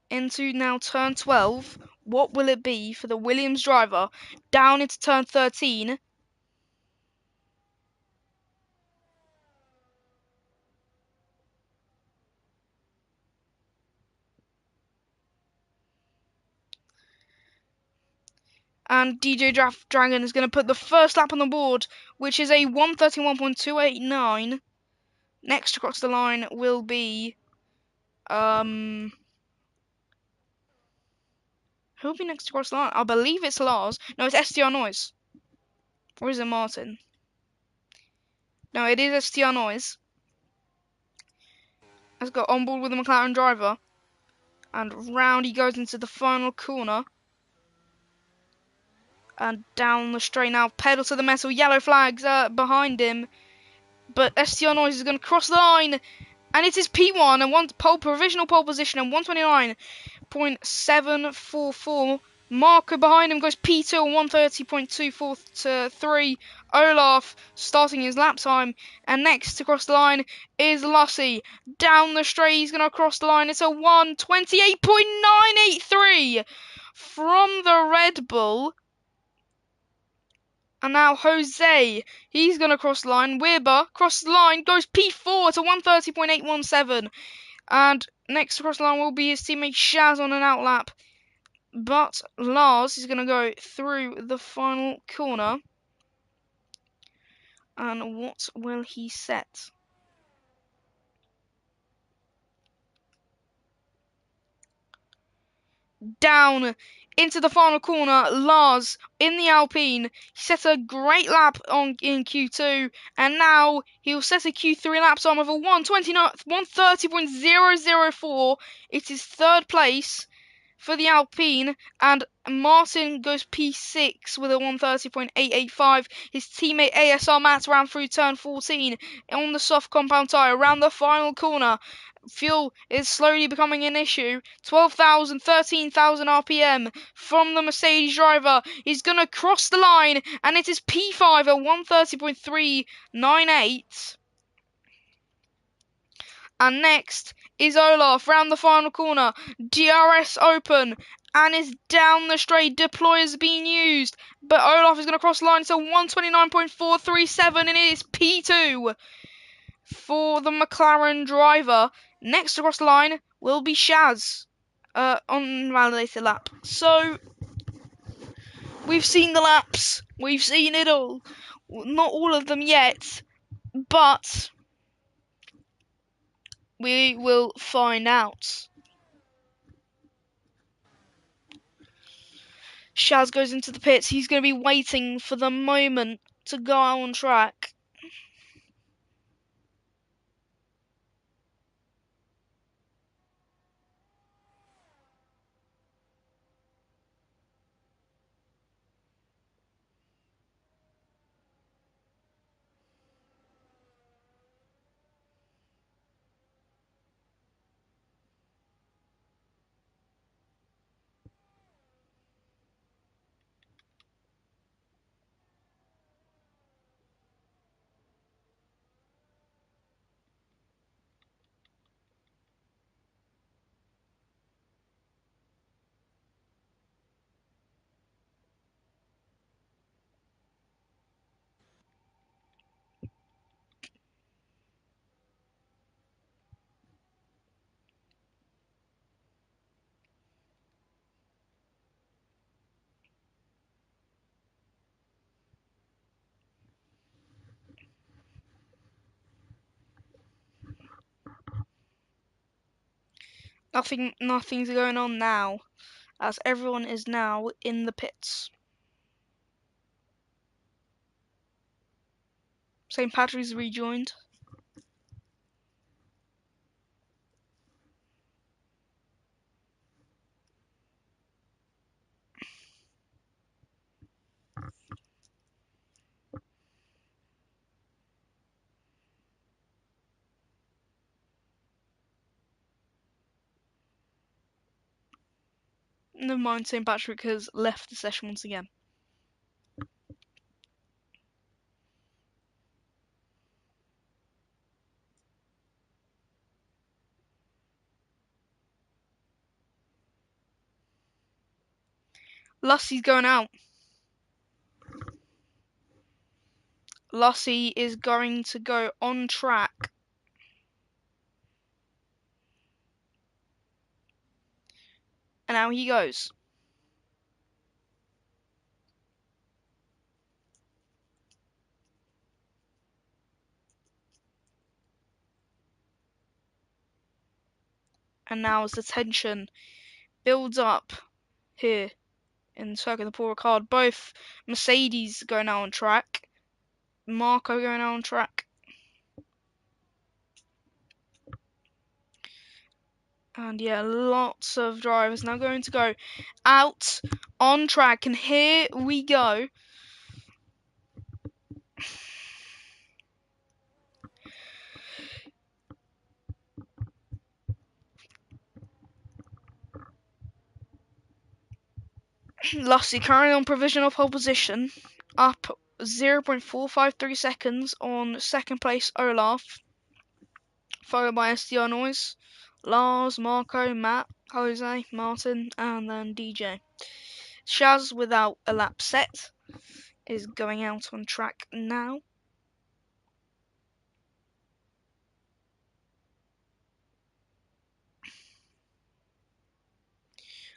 into now turn 12, what will it be for the Williams driver down into turn 13? And DJ Dragon is going to put the first lap on the board, which is a 1:31.289. Next across the line will be who Who'll be next to cross the line? I believe it's Lars. No, it's STR Noise. Or is it Martin? No, it is STR Noise. Has got on board with the McLaren driver. And round he goes into the final corner. And down the straight now. Pedal to the metal. Yellow flags behind him. But STR Noise is going to cross the line. And it is P1 and provisional pole position and 129.744. Marco behind him goes P2 and 130.243. Olaf starting his lap time. And next to cross the line is Lussie. Down the straight, he's going to cross the line. It's a 128.983 from the Red Bull. And now Jose, he's going to cross the line. Weber crosses the line, goes P4 to 130.817. And next across the line will be his teammate Shaz on an outlap. But Lars is going to go through the final corner. And what will he set? Down into the final corner, Lars in the Alpine. He set a great lap in Q2, and now he'll set a Q3 lap time of a 130.004. It is third place for the Alpine, and Martin goes P6 with a 130.885. His teammate ASR Matt ran through turn 14 on the soft compound tyre around the final corner. Fuel is slowly becoming an issue. 12,000, 13,000 RPM from the Mercedes driver. He's going to cross the line, and it is P5 at 130.398. And next is Olaf round the final corner. DRS open and is down the straight. Deploy is being used, but Olaf is going to cross the line to 129.437, and it is P2 for the McLaren driver. Next across the line will be Shaz on validated lap. So we've seen the laps, we've seen it all. Not all of them yet, but we will find out. Shaz goes into the pits. He's going to be waiting for the moment to go on track. Nothing's going on now, as everyone is now in the pits. St. Patrick's rejoined. Never mind, St. Patrick has left the session once again. Lussie's going out. Lussie is going to go on track. And now he goes. And now as the tension builds up here in Circuit of Paul Ricard. Both Mercedes go now on track. Marco going now on track. And yeah, lots of drivers now going to go out on track. And here we go. Lusty currently on provisional pole position, up 0.453 seconds on second place Olaf, followed by SDR Noise, Lars, Marco, Matt, Jose, Martin, and then DJ. Shaz, without a lap set, is going out on track now.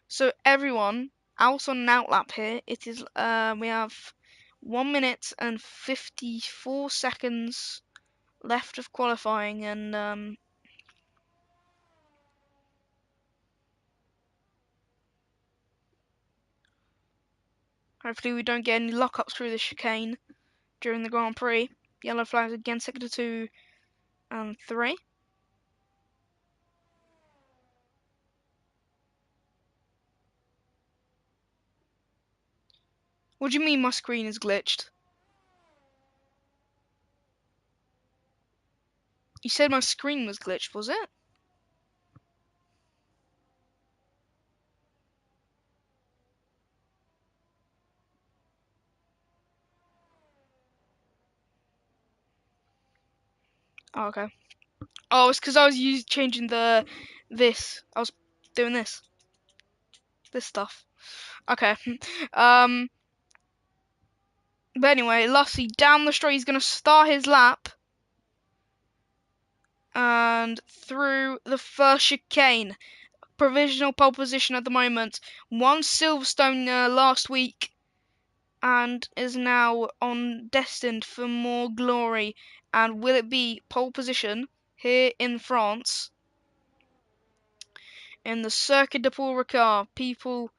So everyone out on an outlap here. It is we have 1 minute and 54 seconds left of qualifying, and hopefully we don't get any lockups through the chicane during the Grand Prix. Yellow flags again, sector 2 and 3. What do you mean my screen is glitched? You said my screen was glitched, was it? Oh, okay. Oh, it's because I was changing this. I was doing this stuff. Okay. But anyway, Lusty down the straight. He's gonna start his lap and through the first chicane. Provisional pole position at the moment. Won Silverstone last week and is now destined for more glory. And will it be pole position here in France in the Circuit de Paul Ricard? People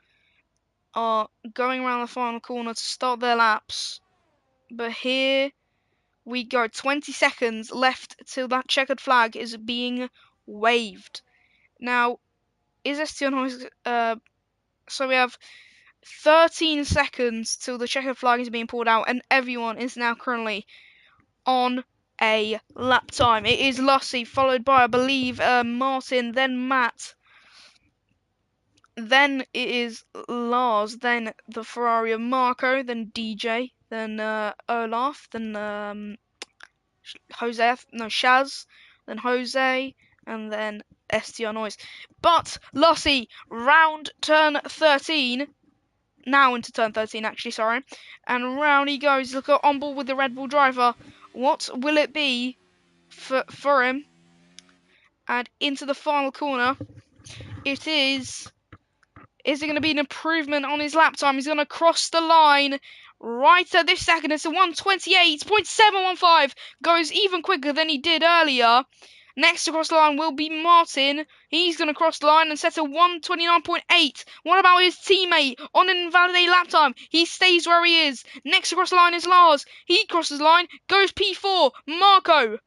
are going around the final corner to start their laps, but here we go. 20 seconds left till that checkered flag is being waved. Now, is Estienne so we have 13 seconds till the checkered flag is being pulled out, and everyone is now currently on a lap time. It is Lusty, followed by, I believe, Martin, then Matt, then it is Lars, then the Ferrari of Marco, then DJ, then Olaf, then Shaz, then Jose, and then STR Noise. But Lusty, round turn 13. Now into turn 13, actually, sorry. And round he goes. Look at on board with the Red Bull driver. What will it be for him? And into the final corner. It is. Is it going to be an improvement on his lap time? He's going to cross the line right at this second. It's a 1:28.715. Goes even quicker than he did earlier. Next to cross the line will be Martin. He's going to cross the line and set a 1:29.8. What about his teammate on an invalidated lap time? He stays where he is. Next to cross the line is Lars. He crosses the line, goes P4. Marco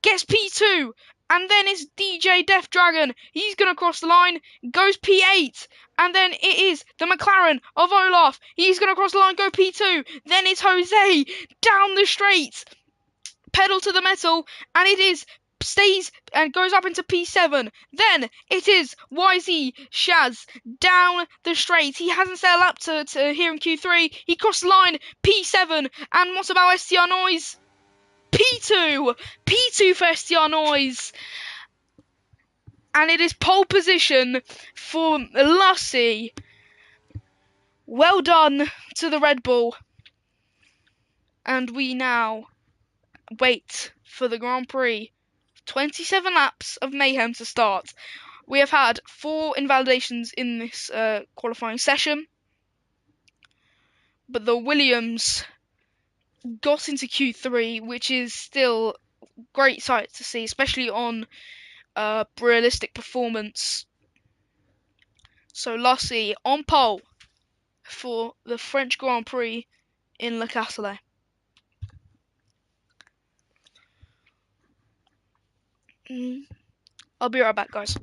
gets P2. And then it's DJ Death Dragon. He's going to cross the line, goes P8. And then it is the McLaren of Olaf. He's going to cross the line, go P2. Then it's Jose down the straight. Pedal to the metal, and it is stays and goes up into P7. Then it is YZ Shaz down the straight. He hasn't set a lap to here in Q3. He crossed the line P7. And what about STR Noise? P2 for STR Noise. And it is pole position for Lusty. Well done to the Red Bull. And we now wait for the Grand Prix. 27 laps of mayhem to start. We have had 4 invalidations in this qualifying session, but the Williams got into Q3, which is still great sight to see, especially on realistic performance. So Lussie on pole for the French Grand Prix in Le Castellet. I'll be right back, guys.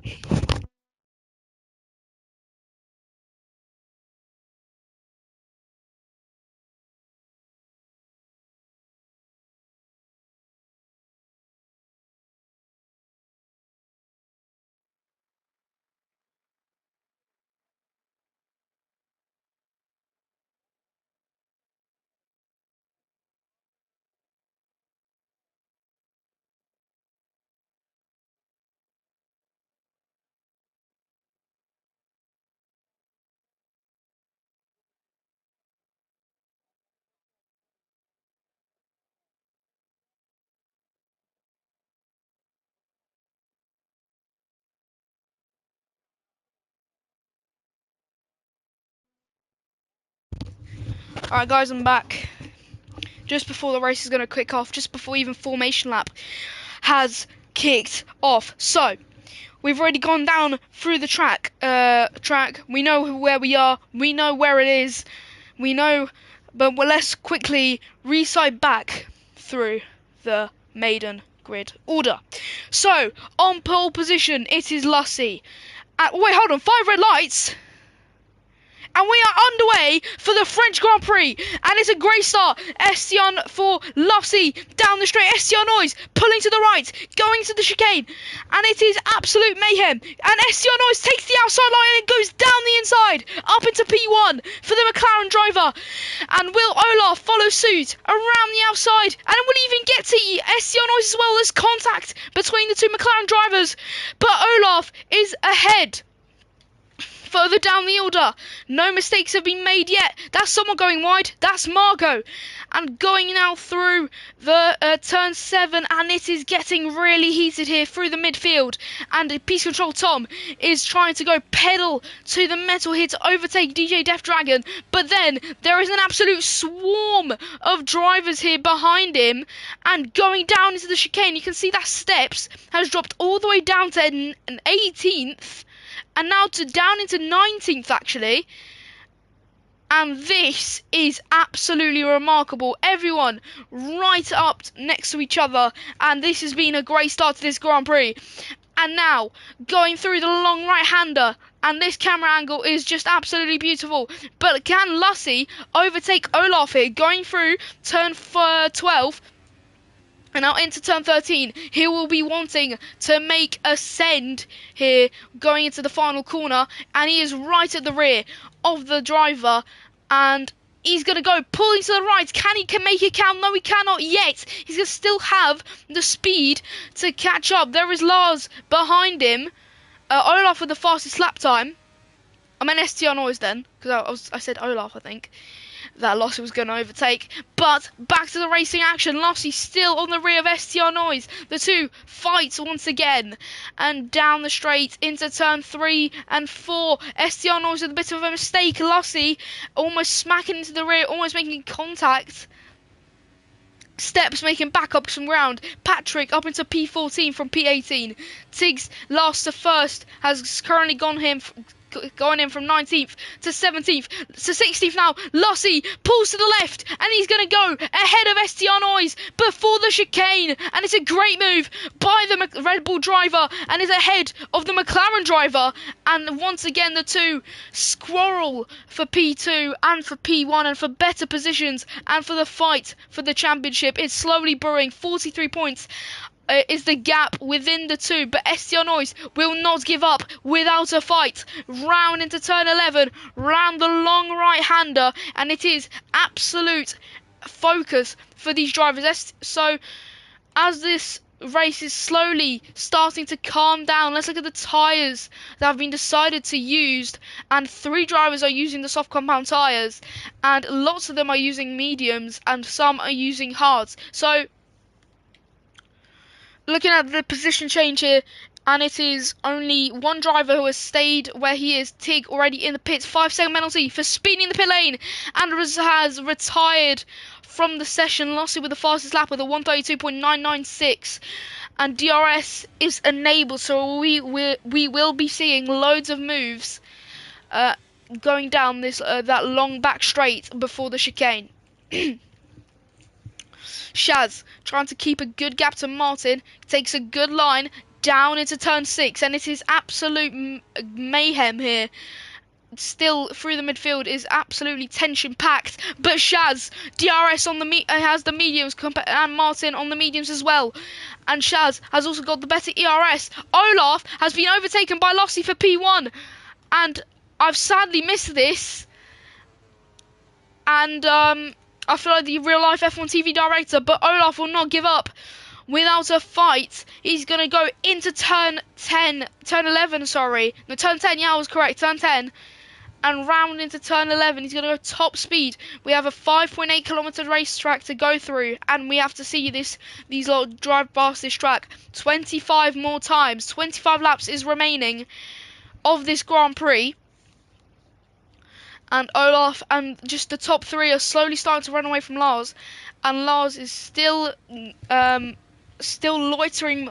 Alright, guys, I'm back. Just before the race is going to kick off, just before even formation lap has kicked off. So, we've already gone down through the track. We know where we are. We know where it is. We know, but let's quickly recite back through the maiden grid order. So, on pole position, it is Lussie. Wait, hold on, 5 red lights. And we are underway for the French Grand Prix. And it's a great start. Estienne for Lussie. Down the straight. Estienne Noise pulling to the right. Going to the chicane. And it is absolute mayhem. And Estienne Noise takes the outside line and goes down the inside. Up into P1 for the McLaren driver. And will Olaf follow suit around the outside. And will even get to Estienne Noise as well. As contact between the two McLaren drivers. But Olaf is ahead. Further down the order, no mistakes have been made yet. That's someone going wide. That's Margot. And going now through the turn 7, and it is getting really heated here through the midfield. And Peace Control Tom is trying to go pedal to the metal here to overtake DJ Death Dragon. But then there is an absolute swarm of drivers here behind him. And going down into the chicane, you can see that Steps has dropped all the way down to an 18th. And now down into 19th, actually. And this is absolutely remarkable. Everyone right up next to each other. And this has been a great start to this Grand Prix. And now, going through the long right-hander. And this camera angle is just absolutely beautiful. But can Lussie overtake Olaf here? Going through turn 12. And now into turn 13, he will be wanting to make a send here, going into the final corner, and he is right at the rear of the driver, and he's going to go pulling to the right. Can he make it count? No, he cannot yet. He's going to still have the speed to catch up. There is Lars behind him. Olaf with the fastest lap time. I meant Estienne Noise then, because I said Olaf, I think. That Lussie was going to overtake. But back to the racing action. Lussie still on the rear of Estienne Noise. The two fight once again. And down the straight into turn 3 and 4. Estienne Noise with a bit of a mistake. Lussie almost smacking into the rear, almost making contact. Steps making back up some ground. Patrick up into P14 from P18. Tiggs last to first has currently gone in from 19th to 17th to 16th now. Lussie pulls to the left and he's going to go ahead of Estienne Noise before the chicane, and it's a great move by the Red Bull driver and is ahead of the McLaren driver. And once again the two squirrel for P2 and for P1 and for better positions and for the fight for the championship. It's slowly brewing. 43 points is the gap within the two, but Estienne Noise will not give up without a fight. Round into turn 11, round the long right-hander, and it is absolute focus for these drivers. So, as this race is slowly starting to calm down, let's look at the tyres that have been decided to use, and 3 drivers are using the soft compound tyres, and lots of them are using mediums, and some are using hards. So, looking at the position change here, and it is only one driver who has stayed where he is. Tig already in the pits. 5-second penalty for speeding the pit lane, and has retired from the session. Lussie with the fastest lap with a 1:32.996, and DRS is enabled, so we will be seeing loads of moves going down this that long back straight before the chicane. Shaz trying to keep a good gap to Martin, takes a good line down into turn 6, and it is absolute mayhem here. Still through the midfield is absolutely tension packed, but Shaz DRS on the has the mediums and Martin on the mediums as well, and Shaz has also got the better ERS. Olaf has been overtaken by Lossie for P1, and I've sadly missed this, and I feel like the real life F1 TV director, but Olaf will not give up. Without a fight, he's going to go into turn 11, sorry. No, turn 10, yeah, I was correct, turn 10. And round into turn 11, he's going to go top speed. We have a 5.8 kilometer racetrack to go through, and we have to see these lot drive past this track 25 more times. 25 laps is remaining of this Grand Prix. And Olaf and just the top 3 are slowly starting to run away from Lars, and Lars is still loitering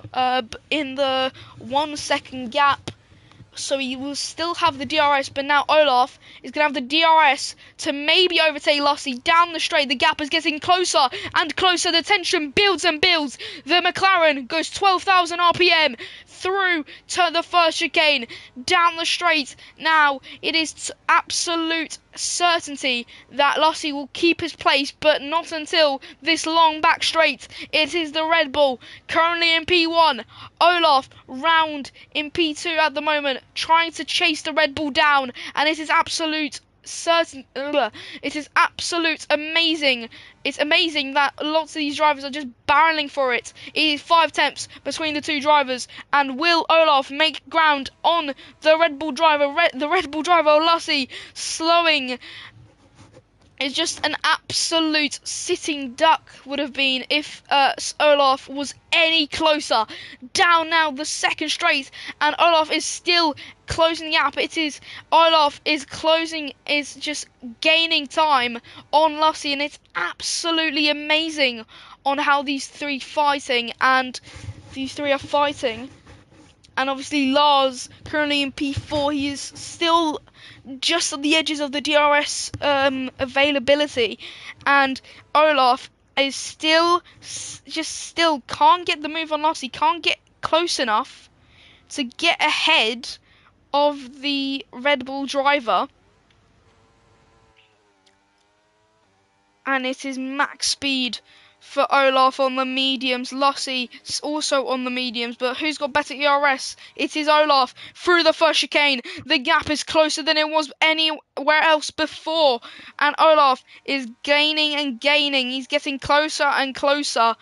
in the 1 second gap, so he will still have the DRS, but now Olaf is going to have the DRS to maybe overtake Lossie down the straight. The gap is getting closer and closer. The tension builds and builds. The McLaren goes 12,000 RPM through to the first chicane down the straight. Now it is absolute certainty that Lossie will keep his place, but not until this long back straight. It is the Red Bull currently in P1. Olaf round in P2 at the moment, trying to chase the Red Bull down, and it is absolute certain. It is absolute amazing. It's amazing that lots of these drivers are just barreling for it. It is 5 tenths between the 2 drivers, and will Olaf make ground on the Red Bull driver? The Red Bull driver Lossie slowing. It's just an absolute sitting duck would have been if Olaf was any closer. Down now the second straight, and Olaf is still closing the gap. It is Olaf is closing, is just gaining time on Lossie, and it's absolutely amazing on how these 3 fighting, and these 3 are fighting. And obviously Lars currently in P4, he is still just at the edges of the DRS availability, and Olaf is still can't get the move on Lossie, can't get close enough to get ahead of the Red Bull driver, and it is max speed for Olaf on the mediums. Lossie also on the mediums, but who's got better ERS? It is Olaf through the first chicane. The gap is closer than it was anywhere else before, and Olaf is gaining and gaining. He's getting closer and closer,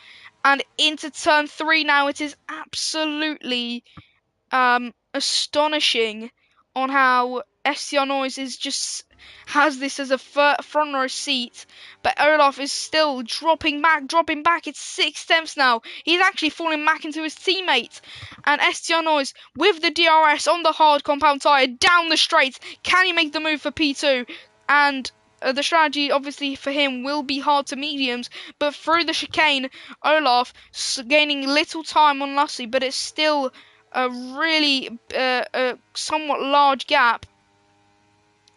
and into turn 3 now. It is absolutely astonishing on how STR Noise is just has this as a front row seat, but Olaf is still dropping back. It's 6 tenths now. He's actually falling back into his teammate, and STR Noise with the DRS on the hard compound tyre down the straight. Can he make the move for P2? And the strategy obviously for him will be hard to mediums, but through the chicane, Olaf gaining little time on Lossie, but it's still a really somewhat large gap.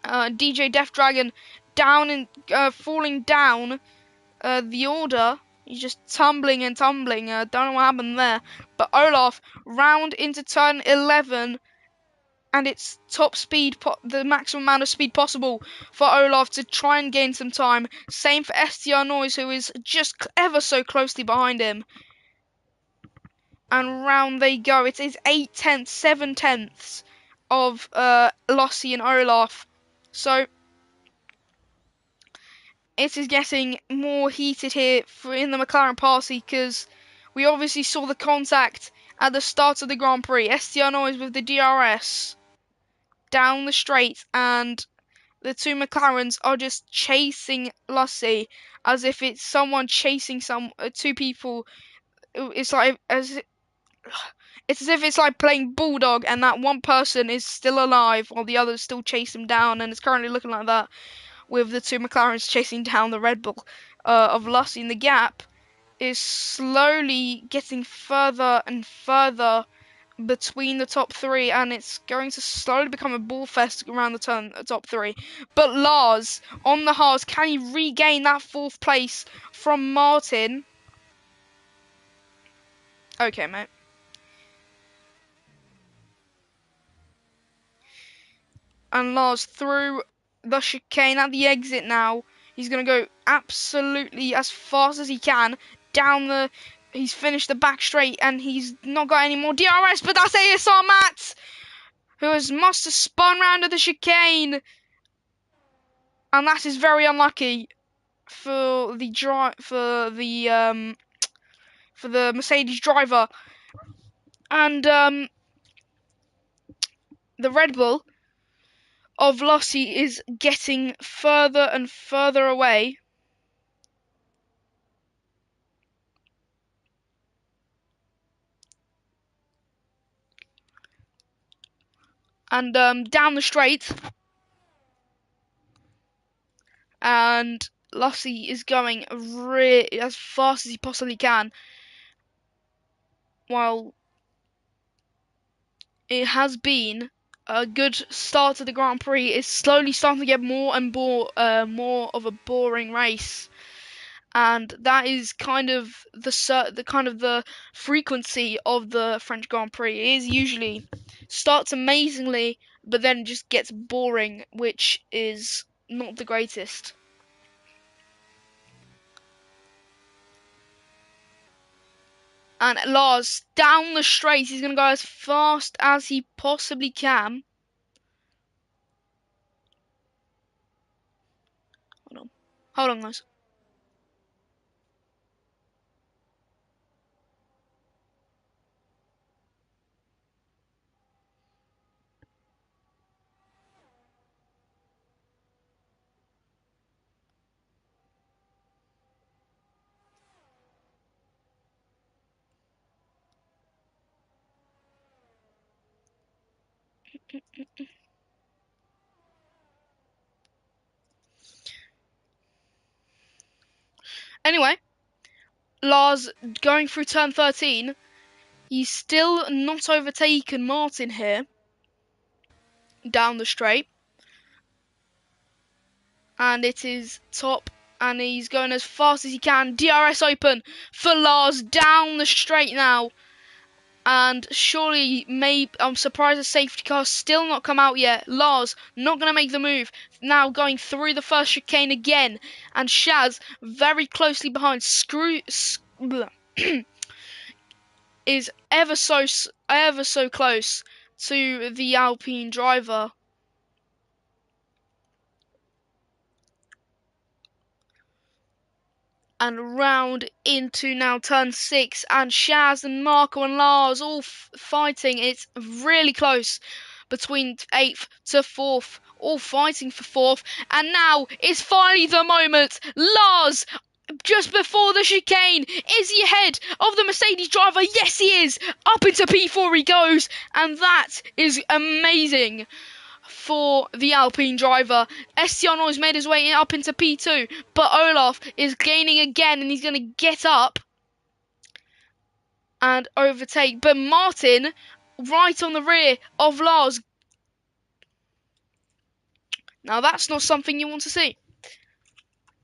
DJ Death Dragon down and falling down the order. He's just tumbling and tumbling. Don't know what happened there. But Olaf round into turn 11, and it's top speed, the maximum amount of speed possible for Olaf to try and gain some time. Same for STR Noise, who is just ever so closely behind him. And round they go. It is 8 tenths, 7 tenths of Lossie and Olaf. So it is getting more heated here in the McLaren party, because we obviously saw the contact at the start of the Grand Prix. STR Noise with the DRS down the straight, and the 2 McLarens are just chasing Lossie as if it's someone chasing 2 people. It's as if it's like playing Bulldog, and that one person is still alive while the others still chase him down, and it's currently looking like that with the 2 McLarens chasing down the Red Bull of Lossie. And the gap is slowly getting further and further between the top three, and it's going to slowly become a ball fest around the top three. But Lars, on the hards, can he regain that 4th place from Martin? Okay, mate. And Lars through the chicane at the exit now. He's going to go absolutely as fast as he can down the... He's finished the back straight, and he's not got any more DRS, but that's ASR Matt, who must have spun round at the chicane. And that is very unlucky for the Mercedes driver. And the Red Bull of Lossi is getting further and further away. And down the straight. And Lossi is going really as fast as he possibly can. While it has been a good start to the Grand Prix, it's slowly starting to get more and more of a boring race. And that is kind of the frequency of the French Grand Prix. It is usually starts amazingly, but then just gets boring, which is not the greatest. And Lars down the straight, he's gonna go as fast as he possibly can. Hold on, guys. Anyway, Lars going through turn 13. He's still not overtaken Martin here. Down the straight. And it is top. And he's going as fast as he can. DRS open for Lars down the straight now. And surely, I'm surprised the safety car's still not come out yet. Lars not going to make the move. Now going through the first chicane again. And Shaz very closely behind. Is ever so close to the Alpine driver. And round into now turn 6, and Shaz and Marco and Lars all fighting. It's really close between 8th to 4th, all fighting for 4th. And now is finally the moment. Lars, just before the chicane, is he ahead of the Mercedes driver? Yes, he is. Up into P4 he goes, and that is amazing for the Alpine driver. Estienne has made his way up into P2, but Olaf is gaining again, and he's going to get up and overtake. But Martin, right on the rear of Lars. Now that's not something you want to see.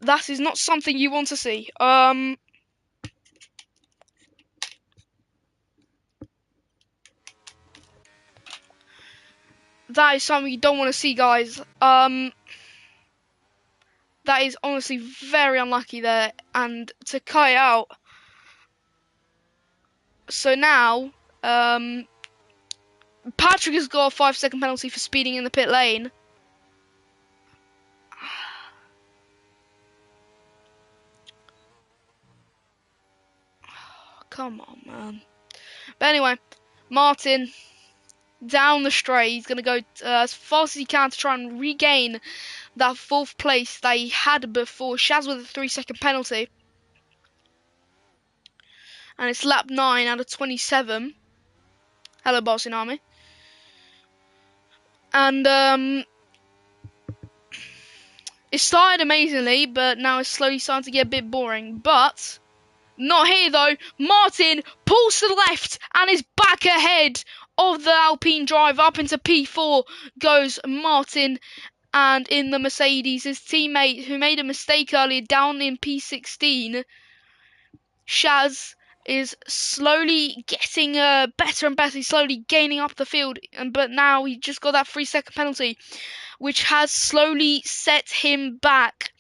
That is not something you want to see. That is something you don't want to see, guys. That is honestly very unlucky there, and to cut it out. So now, Patrick has got a 5-second penalty for speeding in the pit lane. Come on, man. But anyway, Martin down the straight. He's going to go as fast as he can to try and regain that 4th place that he had before. Shaz with a 3-second penalty. And it's lap 9 out of 27. Hello, Bossing Army. And it started amazingly, but now it's slowly starting to get a bit boring. But Not here though. Martin pulls to the left and is back ahead of the Alpine driver. Up into P4 goes Martin, and in the Mercedes, his teammate who made a mistake earlier down in P16, Shaz, is slowly getting better and better. He's slowly gaining up the field, but now he just got that 3-second penalty, which has slowly set him back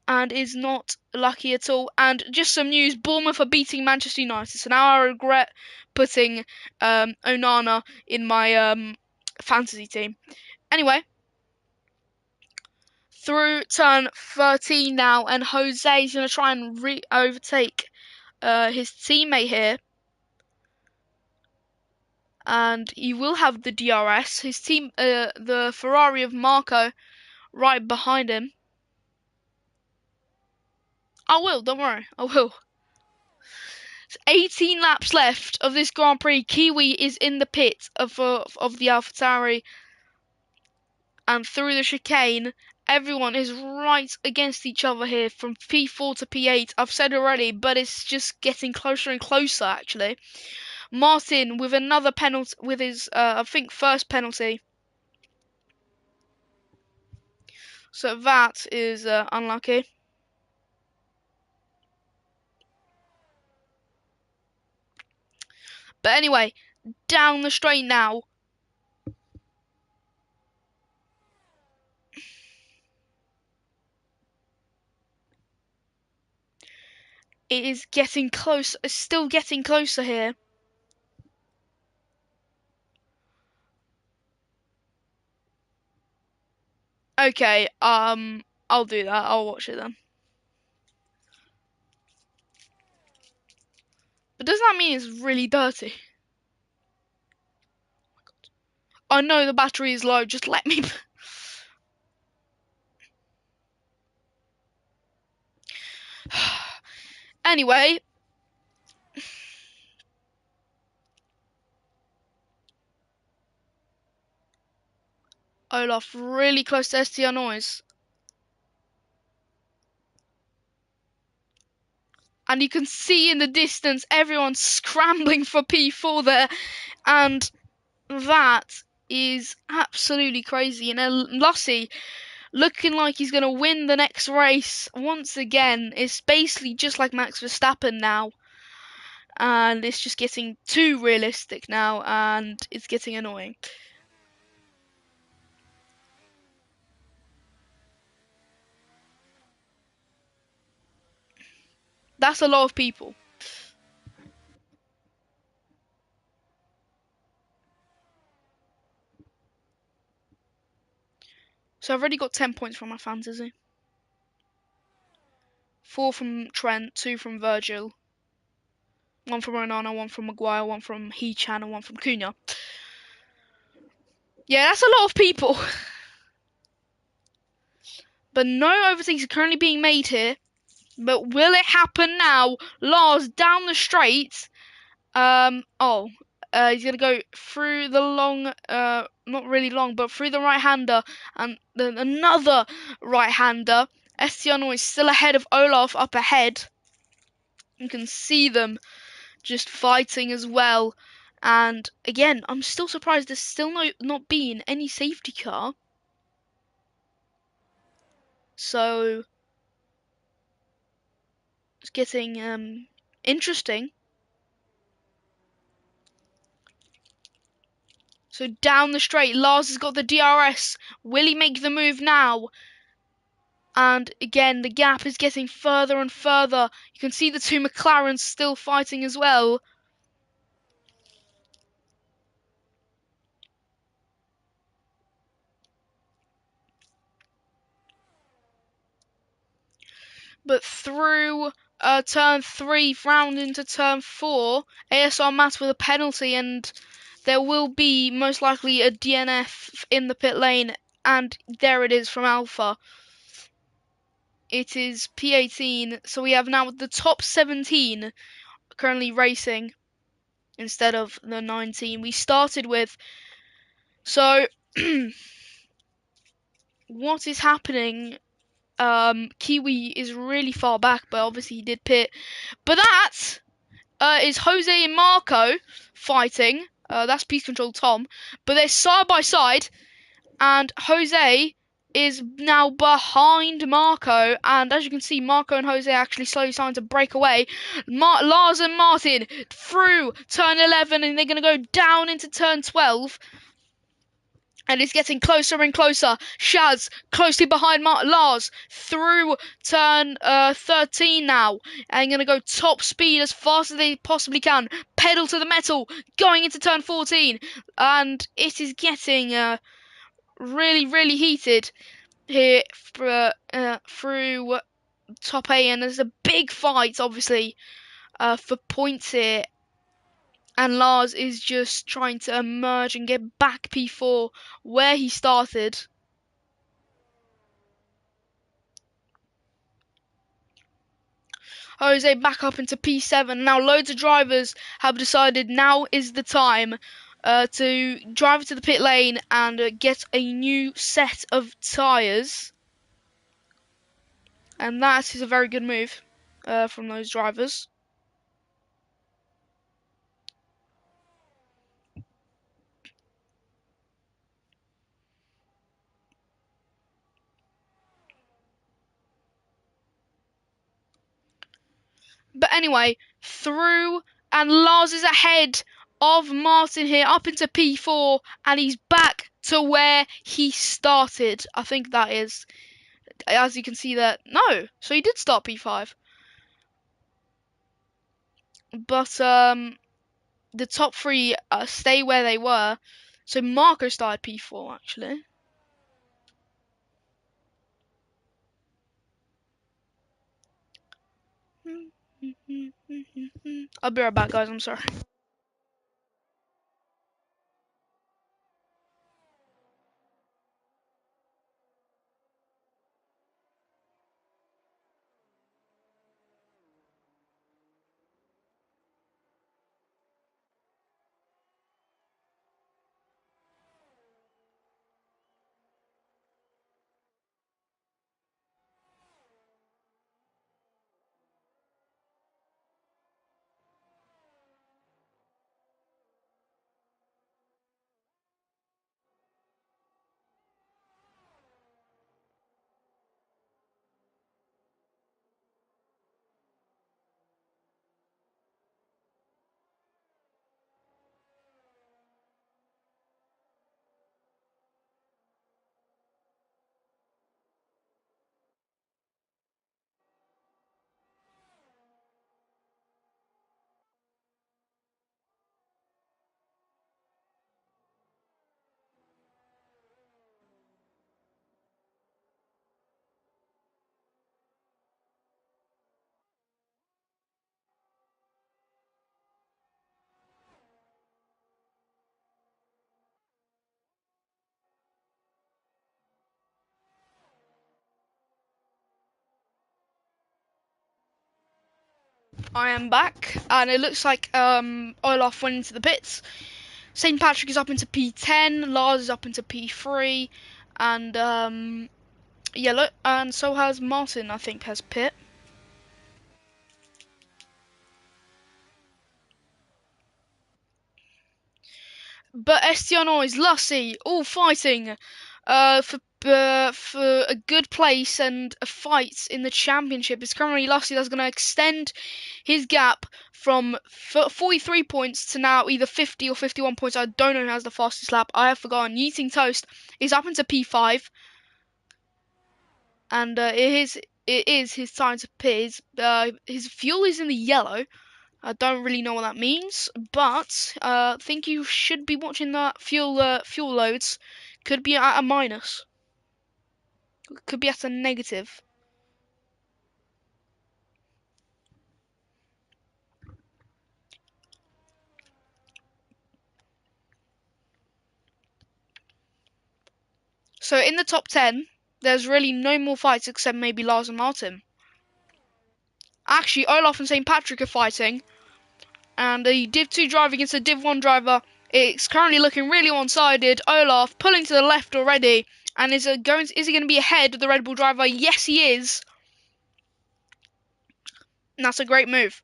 and is not lucky at all. And just some news, Bournemouth are beating Manchester United, so now I regret putting Onana in my fantasy team. Anyway, through turn 13 now, and Jose's going to try and overtake his teammate here. And he will have the DRS. His team, the Ferrari of Marco, right behind him. I will, don't worry, I will. 18 laps left of this Grand Prix. Kiwi is in the pit of the AlphaTauri, and through the chicane, everyone is right against each other here from P4 to P8. I've said already, but it's just getting closer and closer actually. Martin with another penalty, with his I think first penalty. So that is unlucky. But anyway, down the straight now. It is getting close. It's still getting closer here. Okay, I'll do that. I'll watch it then. But does that mean it's really dirty? I know the battery is low. Just let me. Anyway. Olaf really close to STR noise. And you can see in the distance everyone scrambling for P4 there. And that is absolutely crazy. And Lussie looking like he's going to win the next race once again. It's basically just like Max Verstappen now. And it's just getting too realistic now, and it's getting annoying. That's a lot of people. So I've already got 10 points from my fantasy. 4 from Trent, 2 from Virgil, 1 from Onana, 1 from Maguire, 1 from He-Chan, and 1 from Cunha. Yeah, that's a lot of people. But no overtakes are currently being made here. But will it happen now? Lars down the straight. He's going to go through the long, not really long, but through the right-hander, and then another right-hander. Estiano is still ahead of Olaf up ahead. You can see them just fighting as well. And again, I'm still surprised there's still not been any safety car. So it's getting interesting. So down the straight, Lars has got the DRS. Will he make the move now? And again, the gap is getting further and further. You can see the 2 McLarens still fighting as well. But through turn 3, round into turn 4, ASR Matt with a penalty, and there will be most likely a DNF in the pit lane. And there it is from Alpha. It is P18, so we have now the top 17 currently racing instead of the 19 we started with. So, what is happening Kiwi is really far back, but obviously he did pit. But that is Jose and Marco fighting. That's Peace Control Tom. But they're side by side, and Jose is now behind Marco. And as you can see, Marco and Jose are actually slowly starting to break away. Lars and Martin through turn 11, and they're going to go down into turn 12. And it's getting closer and closer. Shaz closely behind Lars through turn 13 now. And going to go top speed as fast as they possibly can. Pedal to the metal going into turn 14. And it is getting really, really heated here through top 8. And there's a big fight, obviously, for points here. And Lars is just trying to emerge and get back P4 where he started. Jose back up into P7. Now loads of drivers have decided now is the time to drive to the pit lane and get a new set of tyres. And that is a very good move from those drivers. But anyway, through, and Lars is ahead of Martin here up into P4, and he's back to where he started. I think that is, as you can see there. No, so he did start P5. But the top three stay where they were. So Marco started P4 actually. I'll be right back, guys. I'm sorry. I am back, and it looks like Olaf went into the pits. St. Patrick is up into P10, Lars is up into P3, and yeah, look, and so has Martin. I think has pit. But Estiano is Lassie, all fighting for a good place and a fight in the championship. It's currently Lassie that's going to extend his gap from 43 points to now either 50 or 51 points. I don't know who has the fastest lap. I have forgotten. Yeeting Toast is up into P5. And it is his time to pit. His fuel is in the yellow. I don't really know what that means, but I think you should be watching that fuel loads. Could be at a minus. Could be at a negative. So in the top 10, there's really no more fights except maybe Lars and Martin. Actually, Olaf and St. Patrick are fighting, and the Div 2 driver against the Div 1 driver. It's currently looking really one-sided. Olaf pulling to the left already, And is he going to be ahead of the Red Bull driver? Yes, he is. And that's a great move.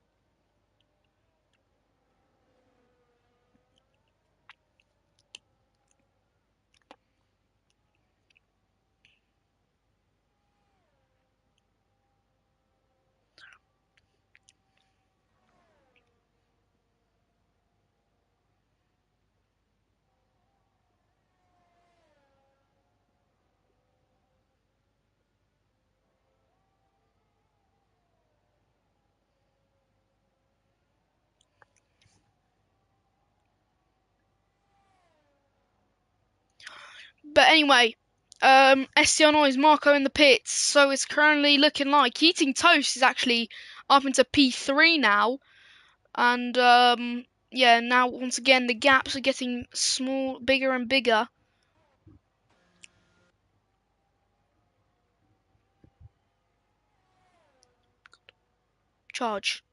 But anyway, Estiano is Marco in the pits, so it's currently looking like Eating Toast is actually up into P3 now. And yeah, now once again the gaps are getting bigger and bigger. Charge.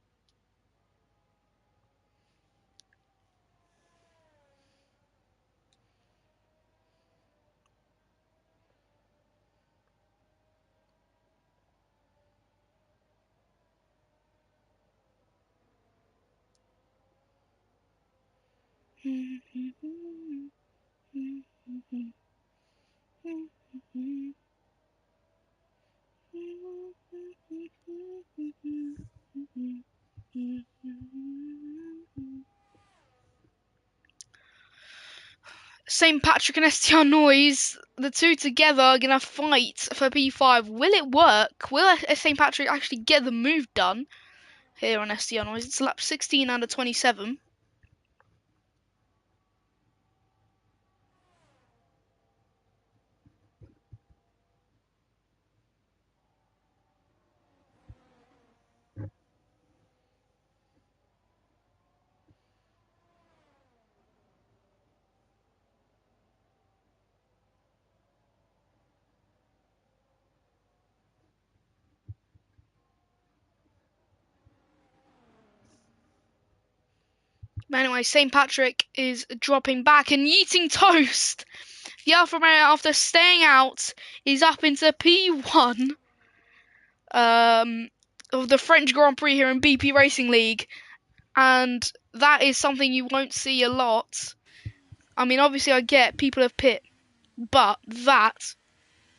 St. Patrick and STR Noise, the two together are gonna fight for P5. Will it work? Will St. Patrick actually get the move done here on STR Noise? It's lap 16 under 27. But anyway, St. Patrick is dropping back and Yeeting Toast. The Alfa Romeo, after staying out, is up into P1 of the French Grand Prix here in BP Racing League. And that is something you won't see a lot. I mean, obviously I get people have pit, but that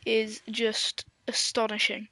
is just astonishing.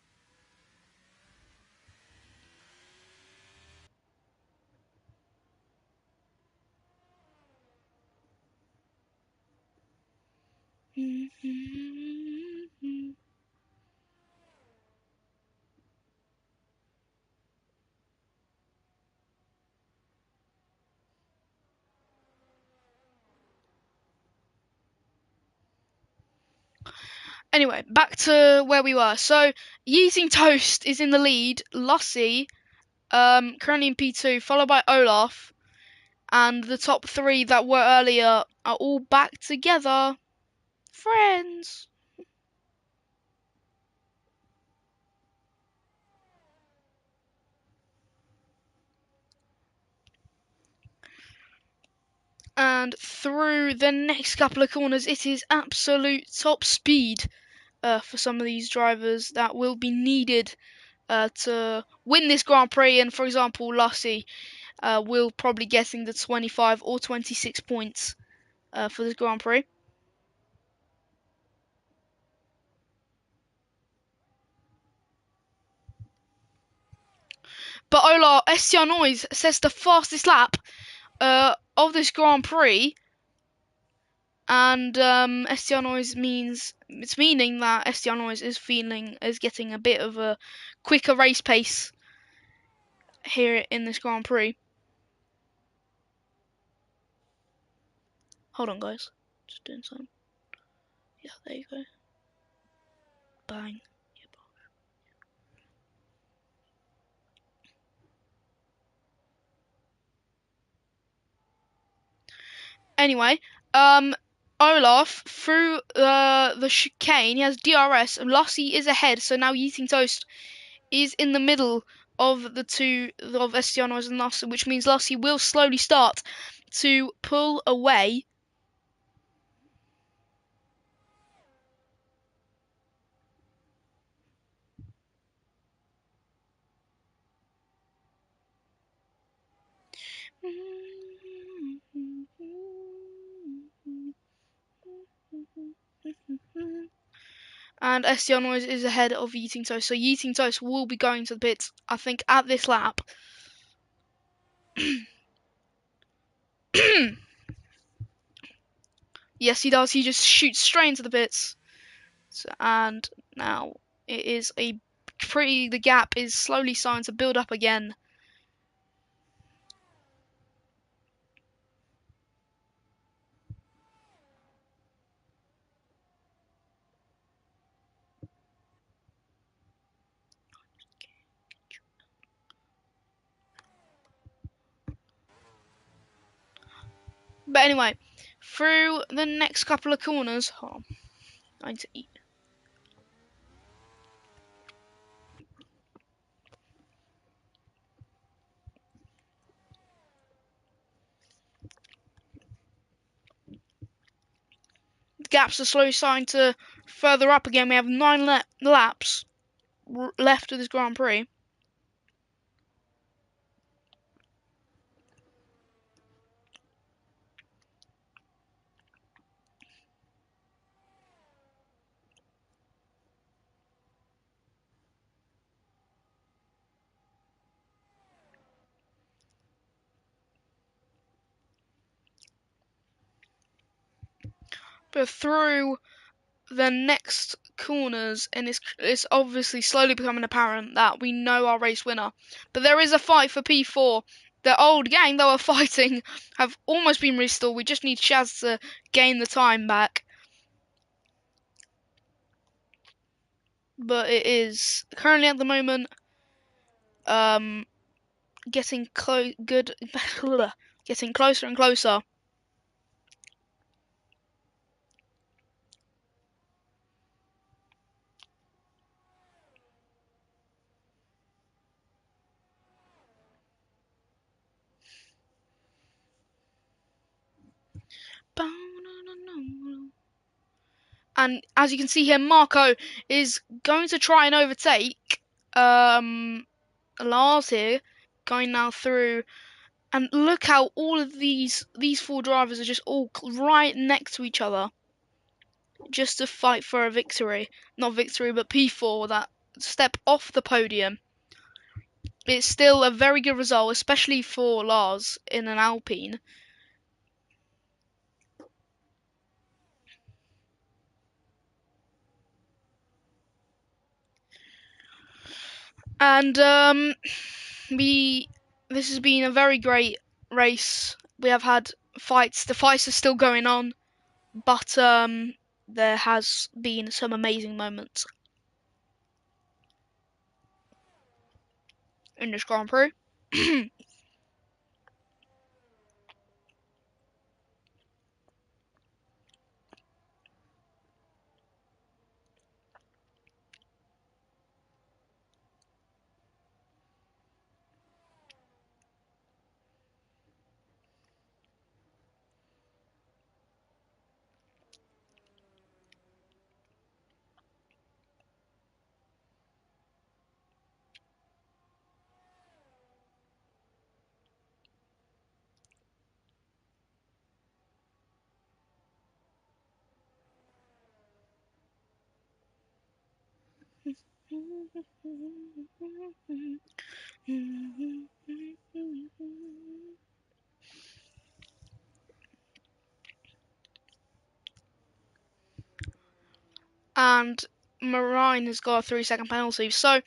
Anyway, back to where we were. So, Yeeting Toast is in the lead. Lussie, currently in P2, followed by Olaf. And the top three that were earlier are all back together. Friends. And through the next couple of corners, it is absolute top speed for some of these drivers that will be needed to win this Grand Prix. And for example, Lussie will probably getting the 25 or 26 points for this Grand Prix. But Ola Estianois says the fastest lap of this Grand Prix, and Estianois meaning that Estianois is getting a bit of a quicker race pace here in this Grand Prix. Hold on, guys, just doing something. Yeah, there you go. Bang. Anyway, Olaf through the chicane, he has DRS, and Lussie is ahead, so now Yeeting Toast is in the middle of the two of Estianos and Lussie, which means Lussie will slowly start to pull away. And SDR Noise is ahead of Yeeting Toast. So Yeeting Toast will be going to the pits, I think, at this lap. Yes, he does. He just shoots straight into the pits. So, and now it is the gap is slowly starting to build up again. But anyway, through the next couple of corners, I need to eat. The gaps are slowly starting to further up again. We have 9 laps left of this Grand Prix. But through the next corners, and it's obviously slowly becoming apparent that we know our race winner. But there is a fight for P4. The old gang that were fighting have almost been restored. We just need Shaz to gain the time back. But it is currently at the moment getting getting closer and closer. And as you can see here, Marco is going to try and overtake Lars here, going now through. And look how all of these 4 drivers are just all right next to each other, just to fight for a victory. Not victory, but P4, that step off the podium. It's still a very good result, especially for Lars in an Alpine. And this has been a very great race. We have had fights. The fights are still going on, but there has been some amazing moments in this Grand Prix. And Marine has got a 3-second penalty. So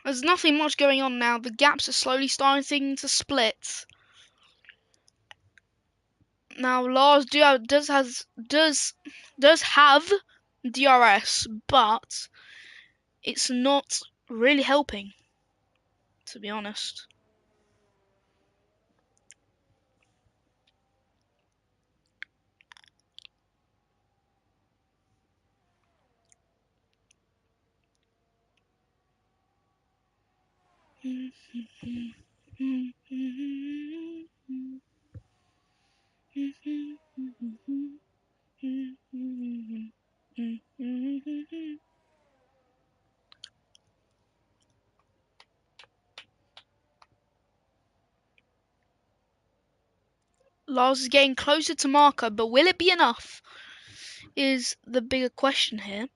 there's nothing much going on now. The gaps are slowly starting to split. Now Lars does have DRS, but it's not really helping, to be honest. Lars is getting closer to Marco, but will it be enough? is the bigger question here.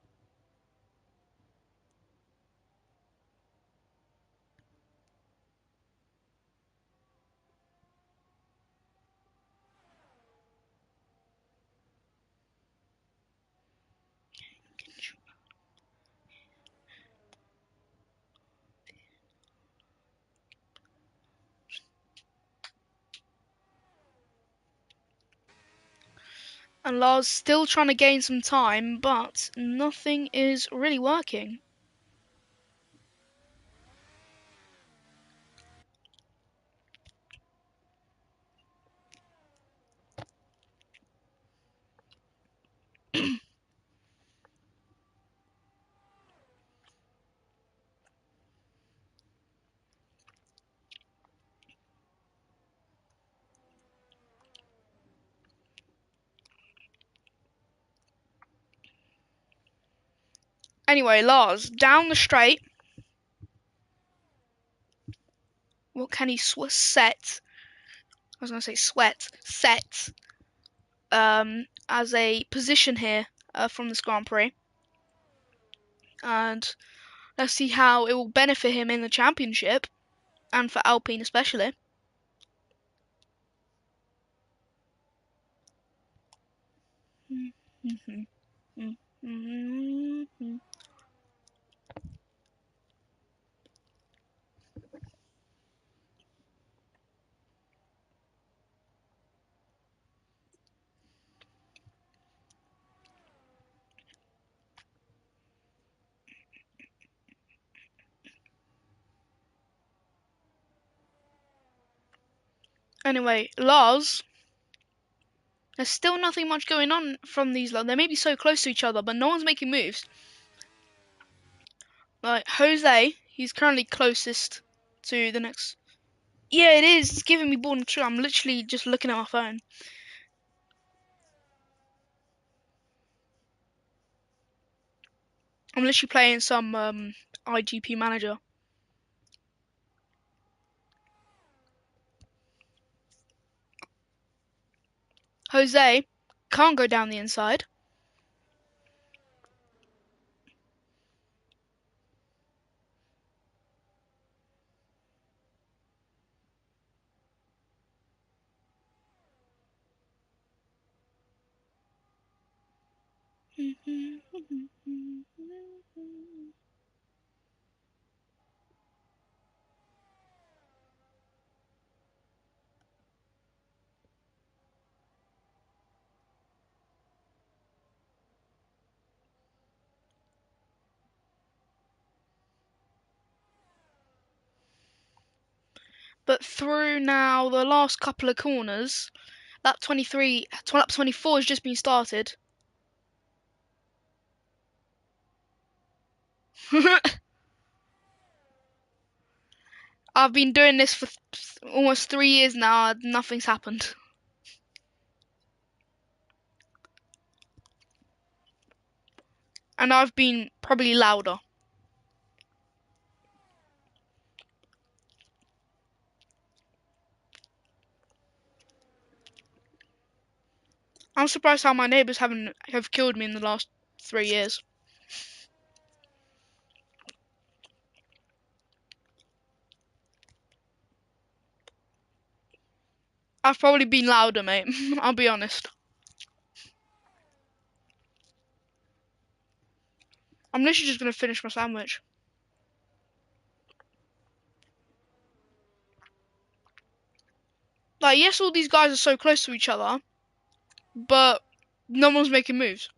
And Lars still trying to gain some time, but nothing is really working. Anyway, Lars, down the straight. What can he set? I was going to say set as a position here from this Grand Prix. And let's see how it will benefit him in the championship and for Alpine especially. Anyway, Lars, there's still nothing much going on from these lot. They may be so close to each other, but no one's making moves. Like Jose, he's currently closest to the next. Yeah, it is. It's giving me ball and true. I'm literally just looking at my phone. I'm literally playing some IGP manager. Jose can't go down the inside. But through now the last couple of corners, lap 23, lap 24 has just been started. I've been doing this for almost 3 years now. Nothing's happened. And I've been probably louder. I'm surprised how my neighbours have killed me in the last 3 years. I've probably been louder, mate. I'll be honest. I'm literally just going to finish my sandwich. Like, yes, all these guys are so close to each other, but no one's making moves.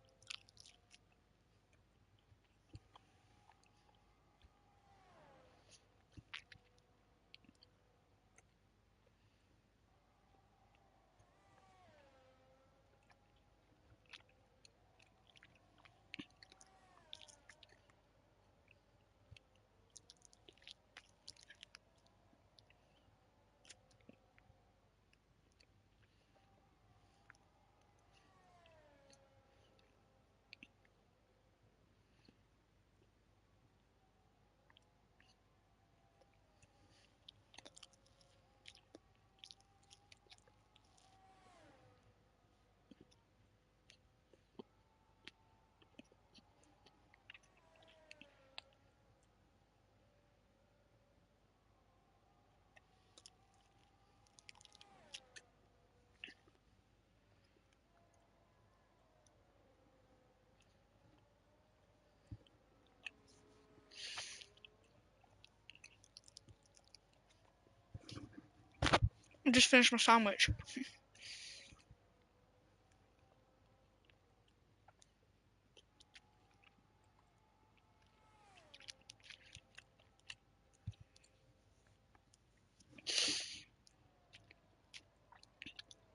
I just finished my sandwich.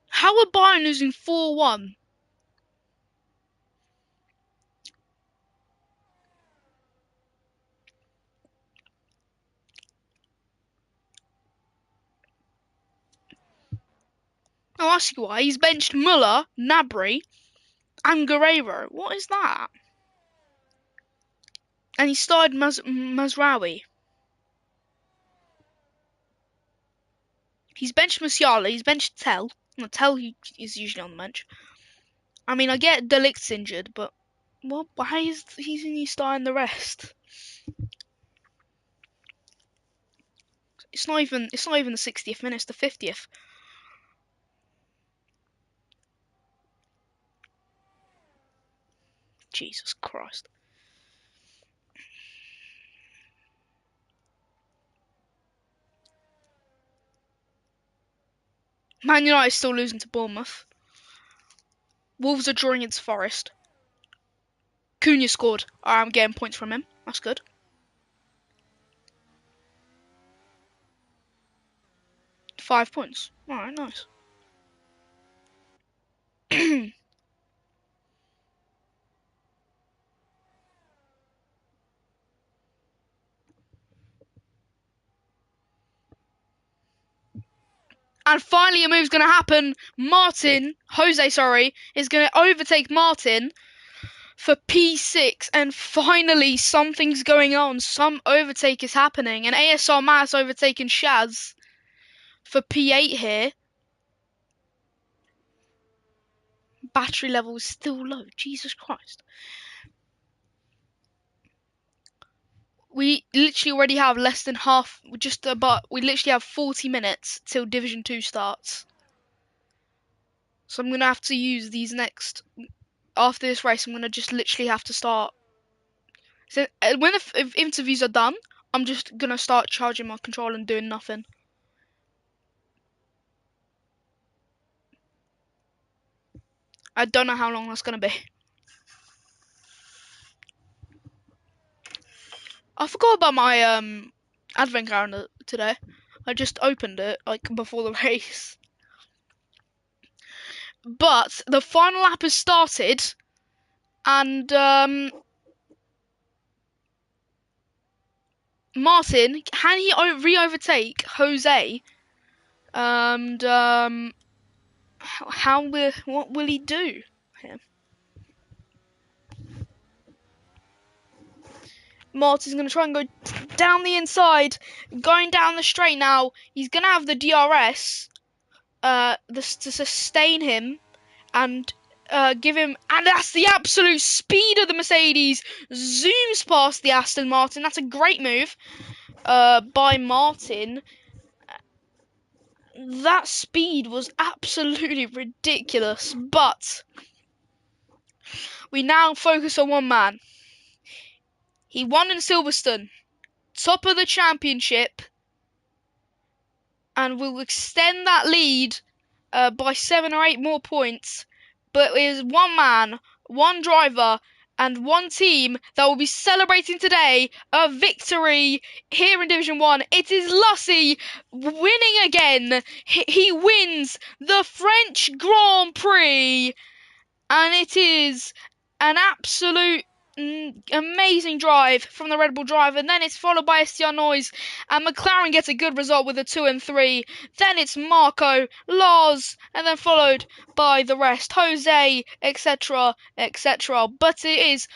How are Bayern losing 4-1? Oh, I see why. He's benched Muller, Gnabry, and Guerreiro. What is that? And he started Mazraoui. He's benched Musiala. He's benched Tell. Well, Tell is usually on the bench. I mean, I get De Ligt's injured, but why is he starting the rest? It's not even the 60th minute. It's the 50th. Jesus Christ. Man United still losing to Bournemouth. Wolves are drawing against Forest. Cunha scored. I'm getting points from him. That's good. £5 points. Alright, nice. And finally a move's going to happen. Jose, is going to overtake Martin for P6. And finally something's going on. Some overtake is happening. And ASR Mass overtaking Shaz for P8 here. Battery level is still low. Jesus Christ. We literally already have less than half, we literally have 40 minutes till Division 2 starts. So I'm going to have to use these after this race, I'm going to just literally have to start. So when the interviews are done, I'm just going to start charging my controller and doing nothing. I don't know how long that's going to be. I forgot about my advent calendar today. I just opened it before the race. But the final lap has started, and Martin, can he re-overtake Jose? And what will he do here? Martin's going to try and go down the inside, going down the straight now. He's going to have the DRS to sustain him and give him... And that's the absolute speed of the Mercedes. Zooms past the Aston Martin. That's a great move by Martin. That speed was absolutely ridiculous. But we now focus on one man. He won in Silverstone, top of the championship, and will extend that lead by 7 or 8 more points. But it is one man, one driver, and one team that will be celebrating today a victory here in Division 1. It is Lussi winning again. He wins the French Grand Prix, and it is an absolute amazing drive from the Red Bull driver, and then it's followed by Estienne Noise, and McLaren gets a good result with a 2 and 3. Then it's Marco, Lars, and then followed by the rest, Jose, etc., etc. But it is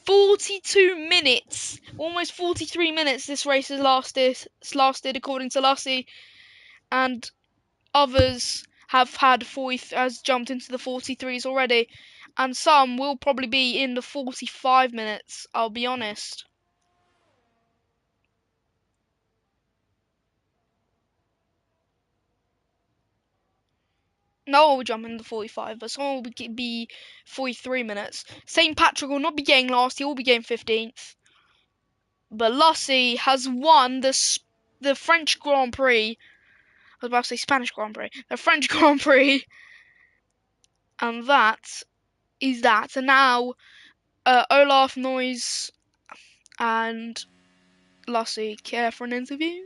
42 minutes, almost 43 minutes this race has lasted according to Lussi, and others has jumped into the 43s already, and some will probably be in the 45 minutes, I'll be honest. No one will jump in the 45, but someone will be 43 minutes. St. Patrick will not be getting last, he will be getting 15th. But Lussi has won the French Grand Prix, was about to say Spanish Grand Prix. The French Grand Prix. And that is that. And now Olaf, Noise, and Lassie care for an interview.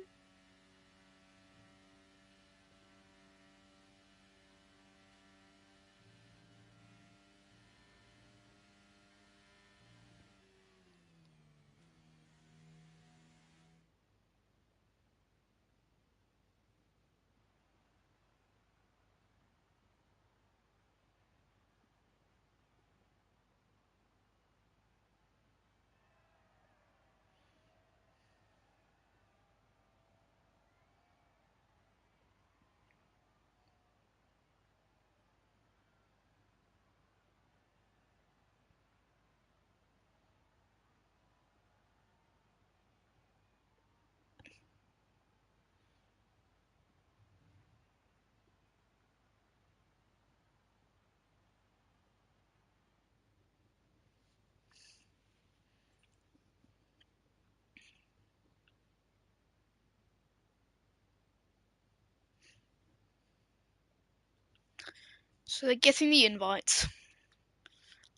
So they're getting the invites.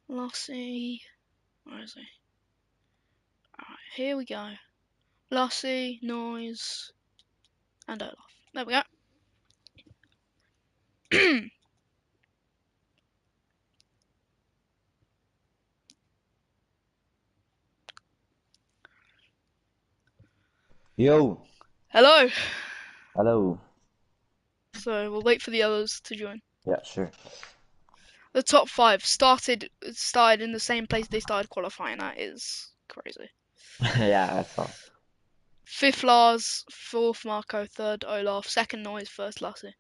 Lassie, where is he? Alright, here we go. Lassie, Noise, and Olaf. There we go. Yo, Hello. hello. So we'll wait for the others to join. Yeah, sure. The top 5 started in the same place they started qualifying. That is crazy. Yeah, I saw. 5th Lars, 4th Marco, 3rd Olaf, 2nd Noise, 1st Lassie.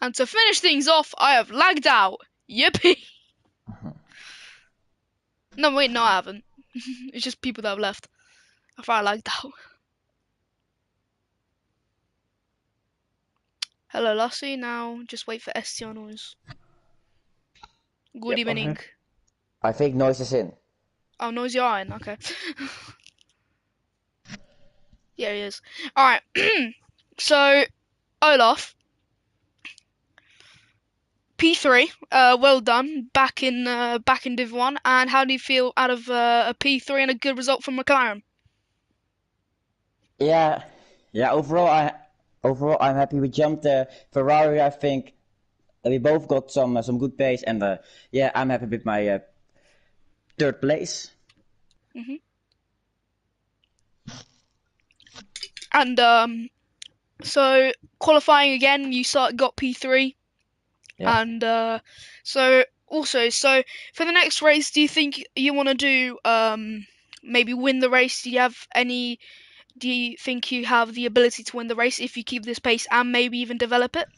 And to finish things off, I have lagged out. Yippee! No, wait, no, I haven't. It's just people that have left. I thought I lagged out. Hello, Lassie. Now just wait for STR Noise. Good Yep, I'm evening. here. I think noise is in. Oh, Noise, you're in. Okay. Yeah, he is. Alright. So, Olaf, P3, well done, back in Div 1, and how do you feel out of a P3 and a good result from McLaren? Yeah, yeah. Overall, I'm happy we jumped Ferrari. I think we both got some good pace, and yeah, I'm happy with my third place. Hmm. And so qualifying again, you got P3, Yeah. and so for the next race, do you think you want to do maybe win the race? Do you think you have the ability to win the race if you keep this pace and maybe even develop it?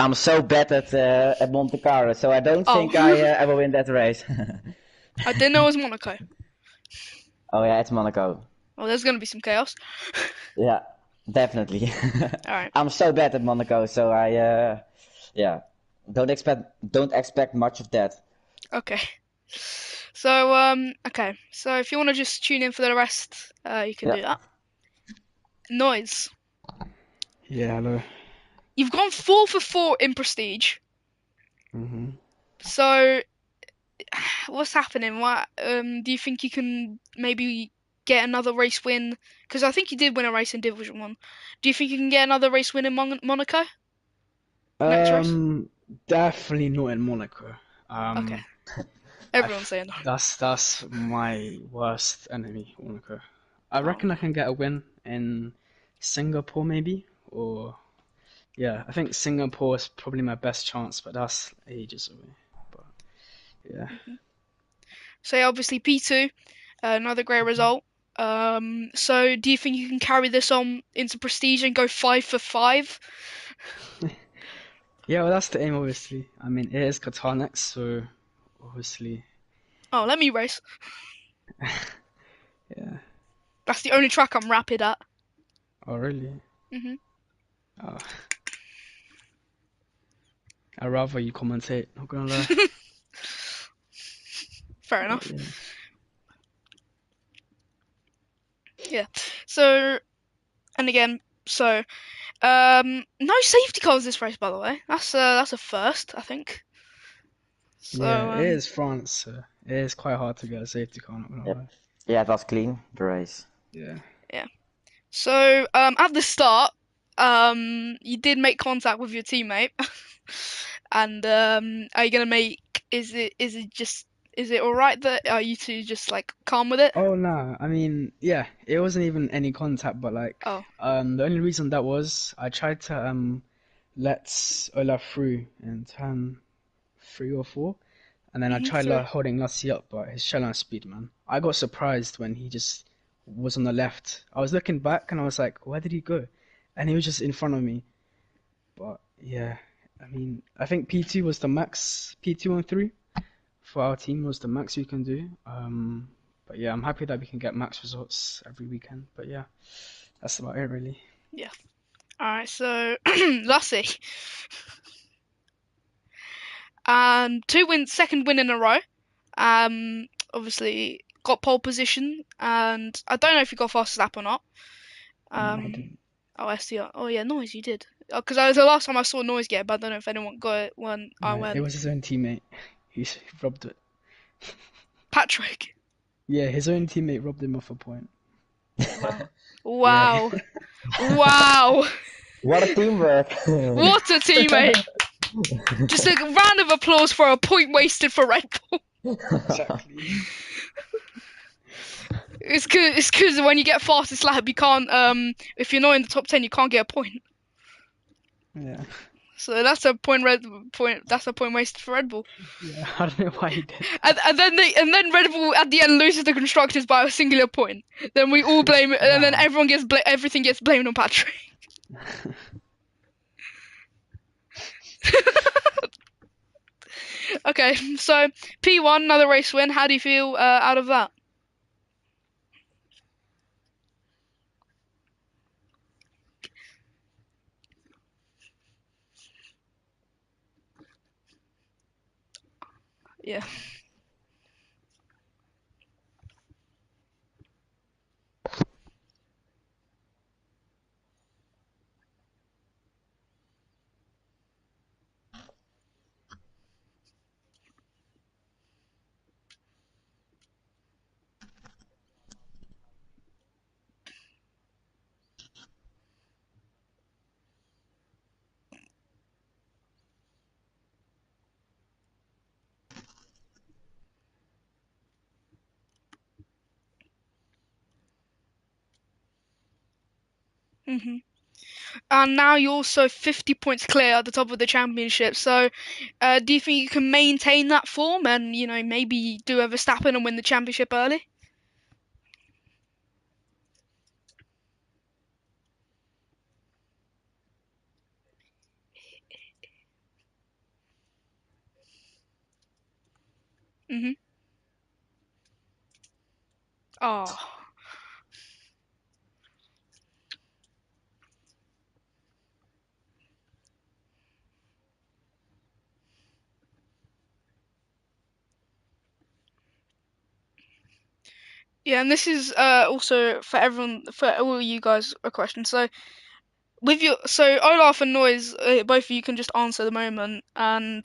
I'm so bad at Monte Carlo, so I don't think Oh, I will win that race. I didn't know it was Monaco. Oh yeah, it's Monaco. Oh, there's gonna be some chaos. Yeah, definitely. All right. I'm so bad at Monaco, so yeah, don't expect much of that. Okay. So okay. So if you want to just tune in for the rest, you can Yeah. do that. Noise. Yeah, hello. You've gone 4 for 4 in prestige. hmm So what's happening? What do you think you can maybe get another race win? Because I think you did win a race in Division 1. Do you think you can get another race win in Monaco next race? Definitely not in Monaco. Okay. Um, Everyone's saying that. that's my worst enemy, Monaco. I Oh. reckon I can get a win in Singapore, maybe, or yeah, I think Singapore is probably my best chance, but that's ages away. But yeah, Hmm. So obviously P2, another great result. So do you think you can carry this on into prestige and go 5 for 5? yeah, well, that's the aim, obviously. I mean, it is Qatar next, so obviously, Oh, let me race. yeah. That's the only track I'm rapid at. Oh, really? Hmm. Oh, I'd rather you commentate, not gonna lie. Fair But enough. yeah. Yeah. So, and again, so no safety cars this race, by the way. That's a first, I think. Yeah, So it is France, so it is quite hard to get a safety car, not gonna Yep. lie. Yeah, it was clean, the race. Yeah. yeah. So at the start, you did make contact with your teammate, and are you gonna make? Is it all right that are you two just like calm with it? Oh no, I mean, yeah, it wasn't even any contact, but like, Oh, the only reason that was I tried to let Olaf through in turn 3 or 4, and then I tried three. holding Lassie up, but his shell speed, man. I got surprised when he just was on the left. I was looking back and I was like, where did he go? And he was just in front of me. But yeah, I mean, I think P2 was the max. P2 on 3 for our team was the max we can do. But yeah, I'm happy that we can get max results every weekend. But yeah, that's about it really. Yeah. All right. So Lassie, second win in a row. Obviously got pole position, and I don't know if you got fastest lap or not. No, I Um, didn't. oh, SDR. Oh yeah, Noise, you did. Because that was the last time I saw Noise get, but I don't know if anyone got it when I It went. was his own teammate. He robbed it. Patrick. Yeah, his own teammate robbed him off a point. Wow. Yeah. Wow. Wow. What a teamwork! What a teammate. Just a round of applause for a point wasted for Red Bull. Exactly. It's cause when you get fastest lap, you can't if you're not in the top 10, you can't get a point. Yeah. So that's a point. That's a point wasted for Red Bull. Yeah. I don't know why he did And then Red Bull at the end loses the constructors by a singular point. Then we all blame it, and then that. everything gets blamed on Patrick. Wow. Okay, so P1, another race win. How do you feel out of that? Yeah. Mhm. And now you're also 50 points clear at the top of the championship. So, do you think you can maintain that form and maybe do a Verstappen and win the championship early? Mhm. Oh. Yeah, and this is also for everyone, for all you guys, a question. So Olaf and Noise, both of you can just answer at the moment, and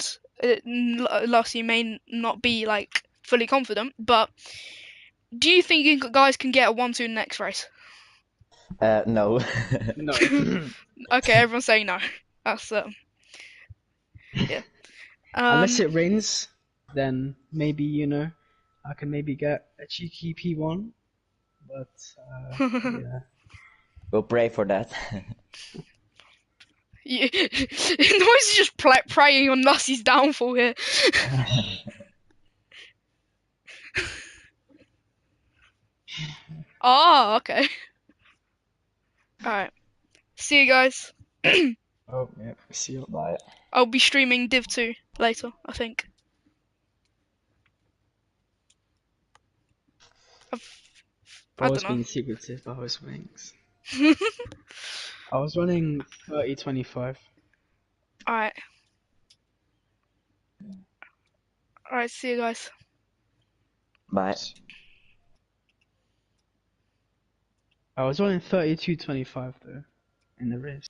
Lassie may not be like fully confident, but do you think you guys can get a 1-2 next race? No. No. Okay, everyone's saying no. That's yeah. Unless Um, it rains, then maybe, I can maybe get a cheeky P1. But yeah. We'll pray for that. Noise is just preying on Lassie's downfall here. Oh, okay. All right. See you guys. Oh, yeah. See you. Bye. I'll be streaming Div 2 later, I think. I don't Always know. being secretive about his wings. I was running 30-25. Alright. Alright, see you guys. Bye. I was running 32.25 though in the race.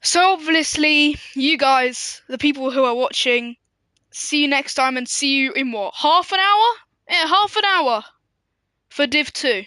So obviously, you guys, the people who are watching, see you next time and see you in what? Half an hour? Yeah, half an hour for Div 2.